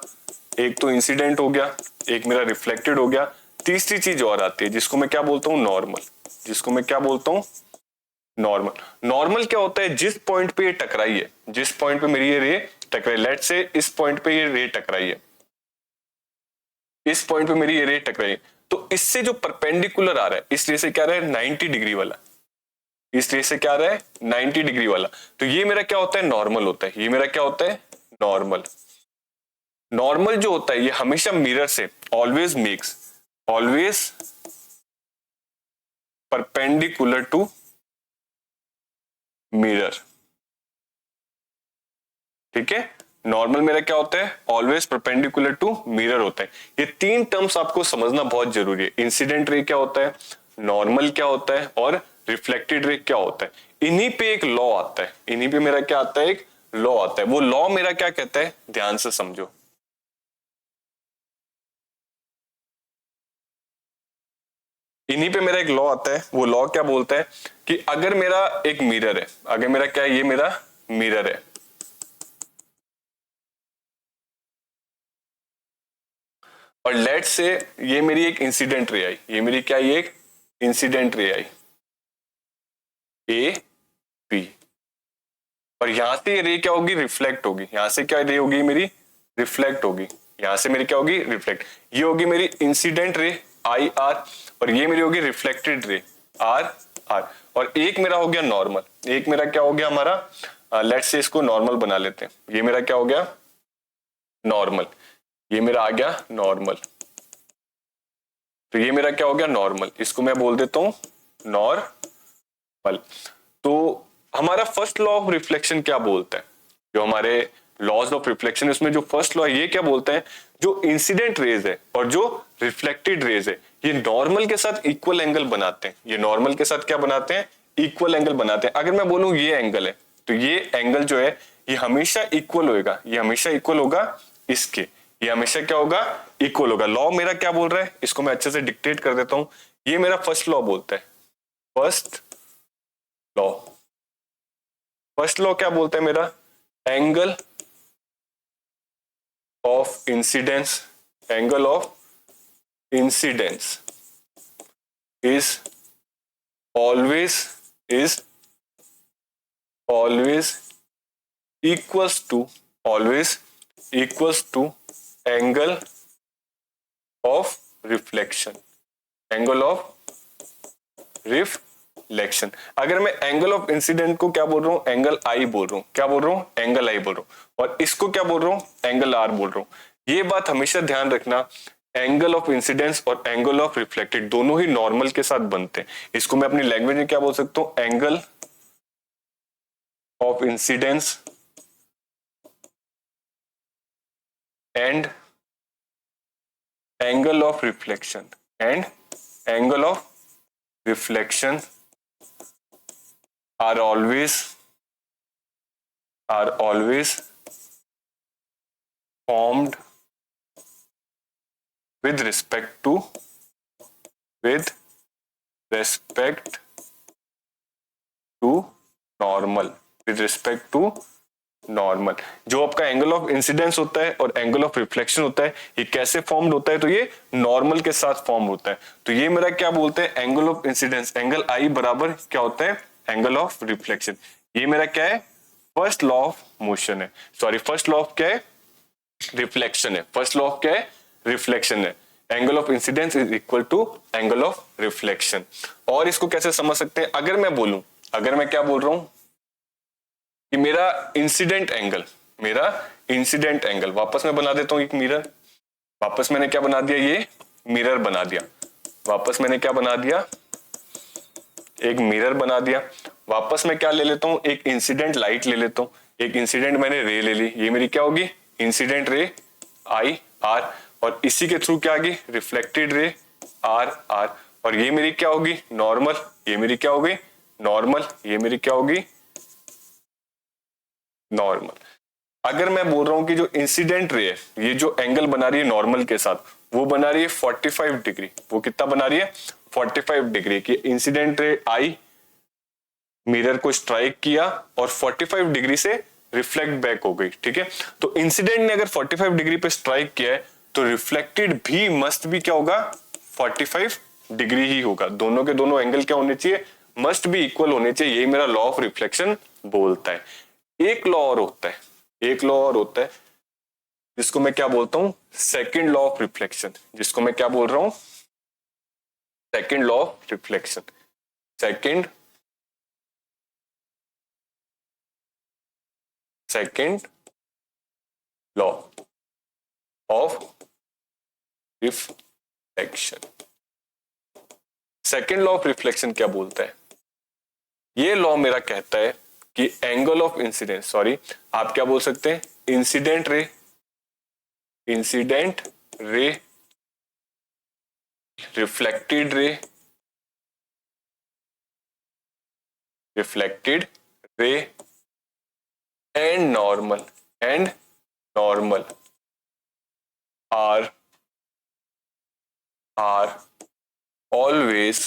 एक तो इंसिडेंट हो गया, एक मेरा रिफ्लेक्टेड हो गया, तीसरी चीज और आती है जिसको मैं क्या बोलता हूं, नॉर्मल, जिसको मैं क्या बोलता हूं, नॉर्मल। नॉर्मल क्या होता है, जिस पॉइंट पे ये टकराई है, जिस पॉइंट पे मेरी ये रे टकराई, लेट से इस पॉइंट पे ये रे टकराई है, इस पॉइंट पे मेरी ये रे टकराई है, तो इससे जो परपेंडिकुलर आ रहा है, इस रे से क्या रहा है, 90 डिग्री वाला, इस रे से क्या आ रहा है, 90 डिग्री वाला, तो ये मेरा क्या होता है, नॉर्मल होता है। ये मेरा क्या होता है, नॉर्मल। नॉर्मल जो होता है ये हमेशा मिरर से always makes, always perpendicular to mirror, ठीक है। नॉर्मल मेरा क्या होता है, ऑलवेज परपेंडिकुलर टू मिरर होता है। ये तीन टर्म्स आपको समझना बहुत जरूरी है। इंसिडेंट रे क्या होता है, नॉर्मल क्या होता है, और रिफ्लेक्टेड रे क्या होता है। इन्हीं पे एक लॉ आता है, इन्हीं पे मेरा क्या आता है, एक लॉ आता है। वो लॉ मेरा क्या कहता है, ध्यान से समझो। इन्हीं पे मेरा एक लॉ आता है। वो लॉ क्या बोलता है कि अगर मेरा एक मिरर है, अगर मेरा क्या है, ये मेरा मिरर है, और लेट से ये मेरी एक इंसिडेंट रे आई, ये मेरी क्या, ये एक incident ray I A B, और यहां से ये रे क्या होगी, रिफ्लेक्ट होगी। यहां से क्या रे होगी मेरी, रिफ्लेक्ट होगी। यहां से मेरी क्या होगी, रिफ्लेक्ट। ये होगी मेरी इंसिडेंट रे आई आर, और ये मेरी होगी रिफ्लेक्टेड रे आर आर, और एक मेरा हो गया नॉर्मल। एक मेरा क्या हो गया हमारा, लेट्स से इसको नॉर्मल बना लेते हैं। ये मेरा क्या हो गया, नॉर्मल। ये मेरा आ गया नॉर्मल, तो ये मेरा क्या हो गया, नॉर्मल। इसको मैं बोल देता हूं नॉर्मल। तो हमारा फर्स्ट लॉ ऑफ रिफ्लेक्शन क्या बोलता है, जो हमारे लॉज ऑफ रिफ्लेक्शन, इसमें जो फर्स्ट लॉ है ये क्या बोलता है, जो इंसिडेंट रेज है और जो रिफ्लेक्टेड रेज है, ये नॉर्मल के साथ इक्वल एंगल बनाते हैं। ये नॉर्मल के साथ क्या बनाते हैं, इक्वल एंगल बनाते हैं। अगर मैं बोलूं ये एंगल है, तो ये एंगल जो है ये हमेशा इक्वल होगा, ये हमेशा इक्वल होगा इसके, ये हमेशा क्या होगा, इक्वल होगा। लॉ मेरा क्या बोल रहा है, इसको मैं अच्छे से डिक्टेट कर देता हूं। ये मेरा फर्स्ट लॉ बोलता है, फर्स्ट लॉ। फर्स्ट लॉ क्या बोलता है मेरा, angle of incidence, angle of incidence is always is always equals to angle of reflection, angle of reflection. अगर मैं एंगल ऑफ इंसिडेंट को क्या बोल रहा हूं, एंगल आई बोल रहा हूं, क्या बोल रहा हूं, एंगल आई बोल रहा हूं, और इसको क्या बोल रहा हूं, एंगल आर बोल रहा हूं। ये बात हमेशा ध्यान रखना, एंगल ऑफ इंसिडेंस और एंगल ऑफ रिफ्लेक्टेड दोनों ही नॉर्मल के साथ बनते हैं। इसको मैं अपनी लैंग्वेज में क्या बोल सकता हूं, angle of incidence and angle of reflection, and angle of reflection are always formed with respect to normal, with respect to normal. जो आपका एंगल ऑफ इंसिडेंस होता है और एंगल ऑफ रिफ्लेक्शन होता है, ये कैसे फॉर्म्ड होता है, तो ये नॉर्मल के साथ फॉर्म होता है। तो ये मेरा क्या बोलते हैं, एंगल ऑफ इंसिडेंस, एंगल आई बराबर क्या होता है, एंगल ऑफ रिफ्लेक्शन। ये मेरा क्या है, फर्स्ट लॉ ऑफ मोशन है, सॉरी फर्स्ट लॉ ऑफ क्या है, रिफ्लेक्शन है। फर्स्ट लॉ ऑफ क्या है? रिफ्लेक्शन है। Angle of incidence is equal to angle of reflection. और इसको कैसे समझ सकते हैं? अगर मैं बोलूं, अगर मैं क्या बोल रहा हूं कि मेरा इंसिडेंट एंगल, वापस मैं बना देता हूं एक मिरर। वापस मैंने क्या बना दिया? ये मिरर बना दिया। वापस मैंने क्या बना दिया? एक मिरर बना दिया। वापस मैं क्या ले लेता हूं? एक इंसिडेंट लाइट ले लेता हूं। एक इंसिडेंट मैंने रे ले ली, ये मेरी क्या होगी? Incident ray I R. और इसी के थ्रू क्या आ गई? Reflected ray are are. और ये मेरी क्या होगी? नॉर्मल। ये मेरी क्या होगी? नॉर्मल। ये मेरी क्या होगी? नॉर्मल। अगर मैं बोल रहा हूं कि जो इंसिडेंट रे है, ये जो एंगल बना रही है नॉर्मल के साथ, वो बना रही है 45 डिग्री। वो कितना बना रही है? 45 डिग्री की। इंसिडेंट रे आई, मिरर को स्ट्राइक किया और 45 डिग्री से रिफ्लेक्ट बैक हो गई। ठीक है, तो इंसिडेंट ने अगर 45 डिग्री पे स्ट्राइक किया है तो रिफ्लेक्टेड भी मस्ट भी क्या होगा? 45 डिग्री ही होगा। दोनों के दोनों एंगल क्या होने चाहिए? मस्ट भी इक्वल होने चाहिए। यही मेरा लॉ ऑफ रिफ्लेक्शन बोलता है। एक लॉ और होता है, एक लॉ और होता है जिसको मैं क्या बोलता हूं? Second law of reflection. जिसको मैं क्या बोल रहा हूं? Second law of reflection. Second law of reflection. Second law of reflection क्या बोलता है? ये लॉ मेरा कहता है कि एंगल ऑफ इंसिडेंस, सॉरी आप क्या बोल सकते हैं? Incident ray reflected ray and normal are always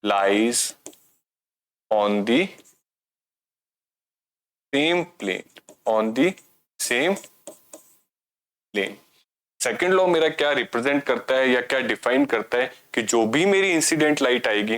lies on the same plane। Second law मेरा क्या रिप्रेजेंट करता है या क्या डिफाइन करता है कि जो भी मेरी इंसिडेंट लाइट आएगी,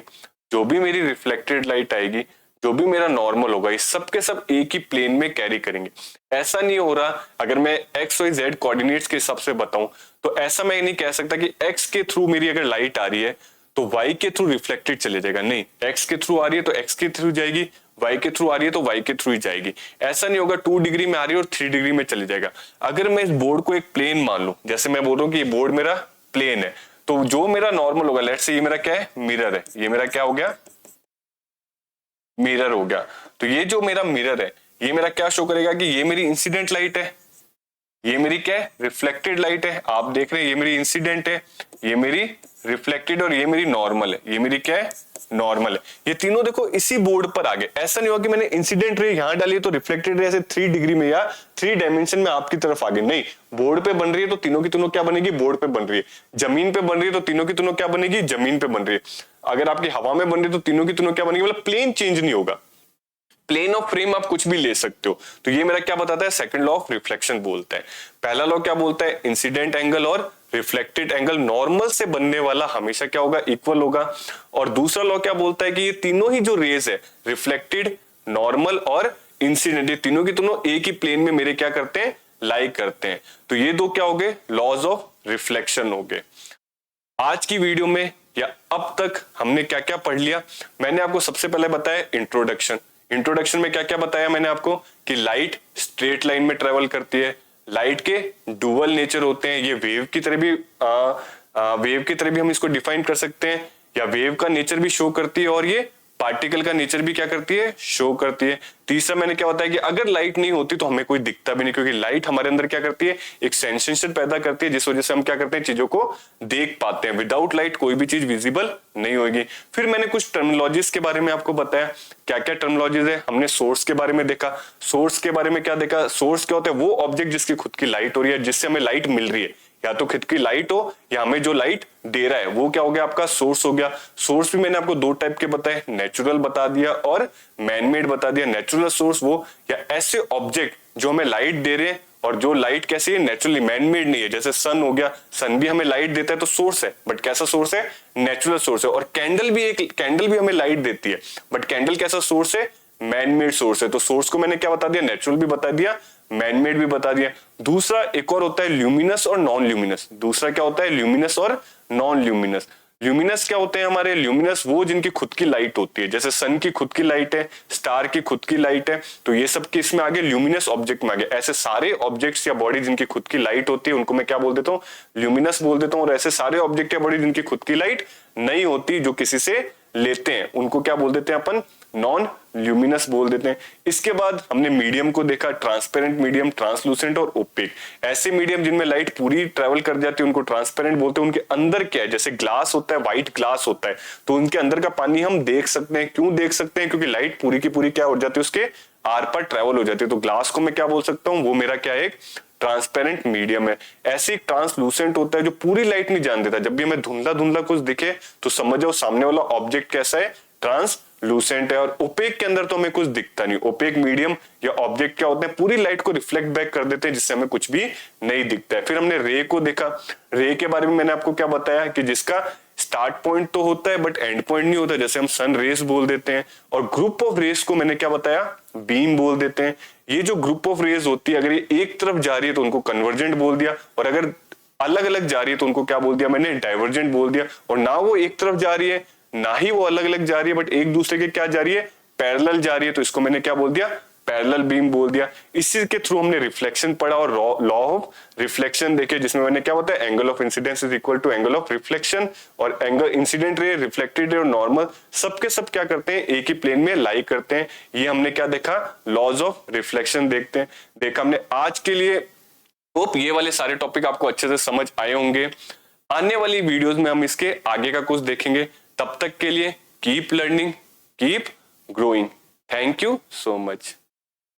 जो भी मेरी रिफ्लेक्टेड लाइट आएगी, जो भी मेरा नॉर्मल होगा, ये सब के सब एक ही प्लेन में कैरी करेंगे। ऐसा नहीं हो रहा, अगर मैं एक्स वाई जेड कोऑर्डिनेट्स के हिसाब से बताऊं तो ऐसा मैं नहीं कह सकता कि एक्स के थ्रू मेरी अगर लाइट आ रही है तो वाई के थ्रू रिफ्लेक्टेड चले जाएगा। नहीं, एक्स के थ्रू आ रही है तो एक्स के थ्रू जाएगी, वाई के थ्रू आ रही है तो वाई के थ्रू ही जाएगी। ऐसा नहीं होगा 2 डिग्री में आ रही है और 3 डिग्री में चली जाएगा। अगर मैं इस बोर्ड को एक प्लेन मान लूं, जैसे मैं बोल रहा हूं कि ये बोर्ड मेरा प्लेन है, तो जो मेरा नॉर्मल होगा, लेट्स से ये मेरा क्या है? मिरर है। ये मेरा क्या हो गया? मिरर हो गया। तो ये जो मेरा मिरर है, ये मेरा क्या शो करेगा कि ये मेरी इंसिडेंट लाइट है, ये मेरी क्या है? रिफ्लेक्टेड लाइट है। आप देख रहे हैं ये मेरी इंसिडेंट है, ये मेरी रिफ्लेक्टेड और ये मेरी नॉर्मल है। ये मेरी क्या है? नॉर्मल है। ये तीनों देखो इसी बोर्ड पर आ गए। ऐसा नहीं हुआ कि मैंने इंसिडेंट रे यहां डाली तो रिफ्लेक्टेड रे ऐसे 3 डिग्री में या 3 डायमेंशन में आपकी तरफ आ गई। नहीं, बोर्ड पे बन रही है तो तीनों की तीनों क्या बनेगी? बोर्ड पे बन रही है। जमीन पे बन रही है तो तीनों की तीनों क्या बनेगी? जमीन पे बन रही है। अगर आपकी हवा में बन रही है तो तीनों की तीनों क्या बनेगी? मतलब प्लेन चेंज नहीं होगा। प्लेन ऑफ फ्रेम आप कुछ भी ले सकते हो। तो ये मेरा क्या बताता है? सेकंड लॉ ऑफ रिफ्लेक्शन बोलता है। पहला लॉ क्या बोलता है? इंसिडेंट एंगल और रिफ्लेक्टेड एंगल नॉर्मल से बनने वाला हमेशा क्या होगा? इक्वल होगा। और दूसरा लॉ क्या बोलता है कि ये तीनों ही जो रेज है, रिफ्लेक्टेड, नॉर्मल और इंसिडेंट, ये तीनों की तीनों एक ही प्लेन में मेरे क्या करते हैं? लाई करते हैं। तो ये दो क्या हो गए? लॉज ऑफ रिफ्लेक्शन हो गए। आज की वीडियो में या अब तक हमने क्या क्या पढ़ लिया? मैंने आपको सबसे पहले बताया इंट्रोडक्शन में क्या क्या बताया मैंने आपको कि लाइट स्ट्रेट लाइन में ट्रेवल करती है, लाइट के डुअल नेचर होते हैं, ये वेव की तरह भी हम इसको डिफाइन कर सकते हैं, या वेव का नेचर भी शो करती है और ये पार्टिकल का नेचर भी क्या करती है? शो करती है। तीसरा मैंने क्या बताया कि अगर लाइट नहीं होती तो हमें कोई दिखता भी नहीं, क्योंकि लाइट हमारे अंदर क्या करती है? एक सेंसेशन पैदा करती है, जिस वजह से हम क्या करते हैं? चीजों को देख पाते हैं। विदाउट लाइट कोई भी चीज विजिबल नहीं होगी। फिर मैंने कुछ टर्मिनोलॉजीज के बारे में आपको बताया। क्या क्या टर्मिनोलॉजीज है? हमने सोर्स के बारे में देखा। सोर्स के बारे में क्या देखा? सोर्स क्या होता है? वो ऑब्जेक्ट जिसकी खुद की लाइट हो रही है, जिससे हमें लाइट मिल रही है, या तो खुद की लाइट हो या हमें जो लाइट दे रहा है, वो क्या हो गया? आपका सोर्स हो गया। सोर्स भी मैंने आपको 2 टाइप के बताए, नेचुरल बता दिया और मैनमेड बता दिया। नेचुरल सोर्स वो या ऐसे ऑब्जेक्ट जो हमें लाइट दे रहे हैं और जो लाइट कैसी है? नेचुरली, मैनमेड नहीं है। जैसे सन हो गया, सन भी हमें लाइट देता है तो सोर्स है, बट कैसा सोर्स है? नेचुरल सोर्स है। और कैंडल भी हमें लाइट देती है, बट कैंडल कैसा सोर्स है? मैनमेड सोर्स है। तो सोर्स को मैंने क्या बता दिया? नेचुरल भी बता दिया, मैनमेड भी बता दिया। दूसरा एक और होता है ल्यूमिनस और नॉन ल्यूमिनस। दूसरा क्या होता है, ल्यूमिनस और नॉन ल्यूमिनस। ल्यूमिनस क्या होते हैं हमारे, ल्यूमिनस वो जिनकी खुद की लाइट होती है, जैसे सन की खुद की लाइट है, स्टार की खुद की लाइट है, तो ये सब के इसमें आगे ल्यूमिनस ऑब्जेक्ट में आगे। ऐसे सारे ऑब्जेक्ट्स या बॉडी जिनकी खुद की लाइट होती है उनको मैं क्या बोल देता हूँ, ल्यूमिनस बोल देता हूँ। और ऐसे सारे ऑब्जेक्ट या बॉडी जिनकी खुद की लाइट नहीं होती, जो किसी से लेते हैं, उनको क्या बोल देते हैं अपन, नॉन ल्यूमिनस बोल देते हैं। इसके बाद हमने मीडियम को देखा, ट्रांसपेरेंट मीडियम, ट्रांसलूसेंट और ओपेक। ऐसे मीडियम जिनमें लाइट पूरी ट्रेवल कर जाती है उनको ट्रांसपेरेंट बोलते हैं। उनके अंदर क्या है, जैसे ग्लास होता है, व्हाइट ग्लास होता है, तो उनके अंदर का पानी हम देख सकते हैं। क्यों देख सकते हैं, क्योंकि लाइट पूरी की पूरी क्या हो जाती है, उसके आर पार ट्रेवल हो जाती है। तो ग्लास को मैं क्या बोल सकता हूं, वो मेरा क्या है, एक ट्रांसपेरेंट मीडियम है। ऐसे ट्रांसलूसेंट होता है जो पूरी लाइट नहीं जान देता। जब भी हमें धुंधला धुंधला कुछ दिखे तो समझ जाओ सामने वाला ऑब्जेक्ट कैसा है, ट्रांसलूसेंट है। और ओपेक के अंदर तो हमें कुछ दिखता नहीं। ओपेक मीडियम या ऑब्जेक्ट क्या होते हैं, पूरी लाइट को रिफ्लेक्ट बैक कर देते हैं, जिससे हमें कुछ भी नहीं दिखता है। फिर हमने रे को देखा। रे के बारे में मैंने आपको क्या बताया कि जिसका स्टार्ट पॉइंट तो होता है बट एंड पॉइंट नहीं होता, जैसे हम सन रेस बोल देते हैं। और ग्रुप ऑफ रेस को मैंने क्या बताया, बीम बोल देते हैं। ये जो ग्रुप ऑफ रेस होती है, अगर ये एक तरफ जा रही है तो उनको कन्वर्जेंट बोल दिया, और अगर अलग अलग जा रही है तो उनको क्या बोल दिया मैंने, डाइवर्जेंट बोल दिया। और ना वो एक तरफ जा रही है ना ही वो अलग अलग जा रही है, बट एक दूसरे के क्या जा रही है, पैरेलल जा रही है, तो इसको मैंने क्या बोल दिया, पैरेलल बीम बोल दिया। इसी के थ्रू हमने रिफ्लेक्शन पढ़ा और लॉ ऑफ रिफ्लेक्शन देखे, जिसमें मैंने क्या बताया, angle of incidence is equal to angle of reflection. और angle incident ray, reflected ray और नॉर्मल सबके सब क्या करते हैं, एक ही प्लेन में लाई करते हैं। ये हमने क्या देखा, लॉज ऑफ रिफ्लेक्शन देखा हमने। आज के लिए होप ये वाले सारे टॉपिक आपको अच्छे से समझ आए होंगे। आने वाली वीडियोस में हम इसके आगे का कुछ देखेंगे। तब तक के लिए keep learning, keep growing. Thank you so much.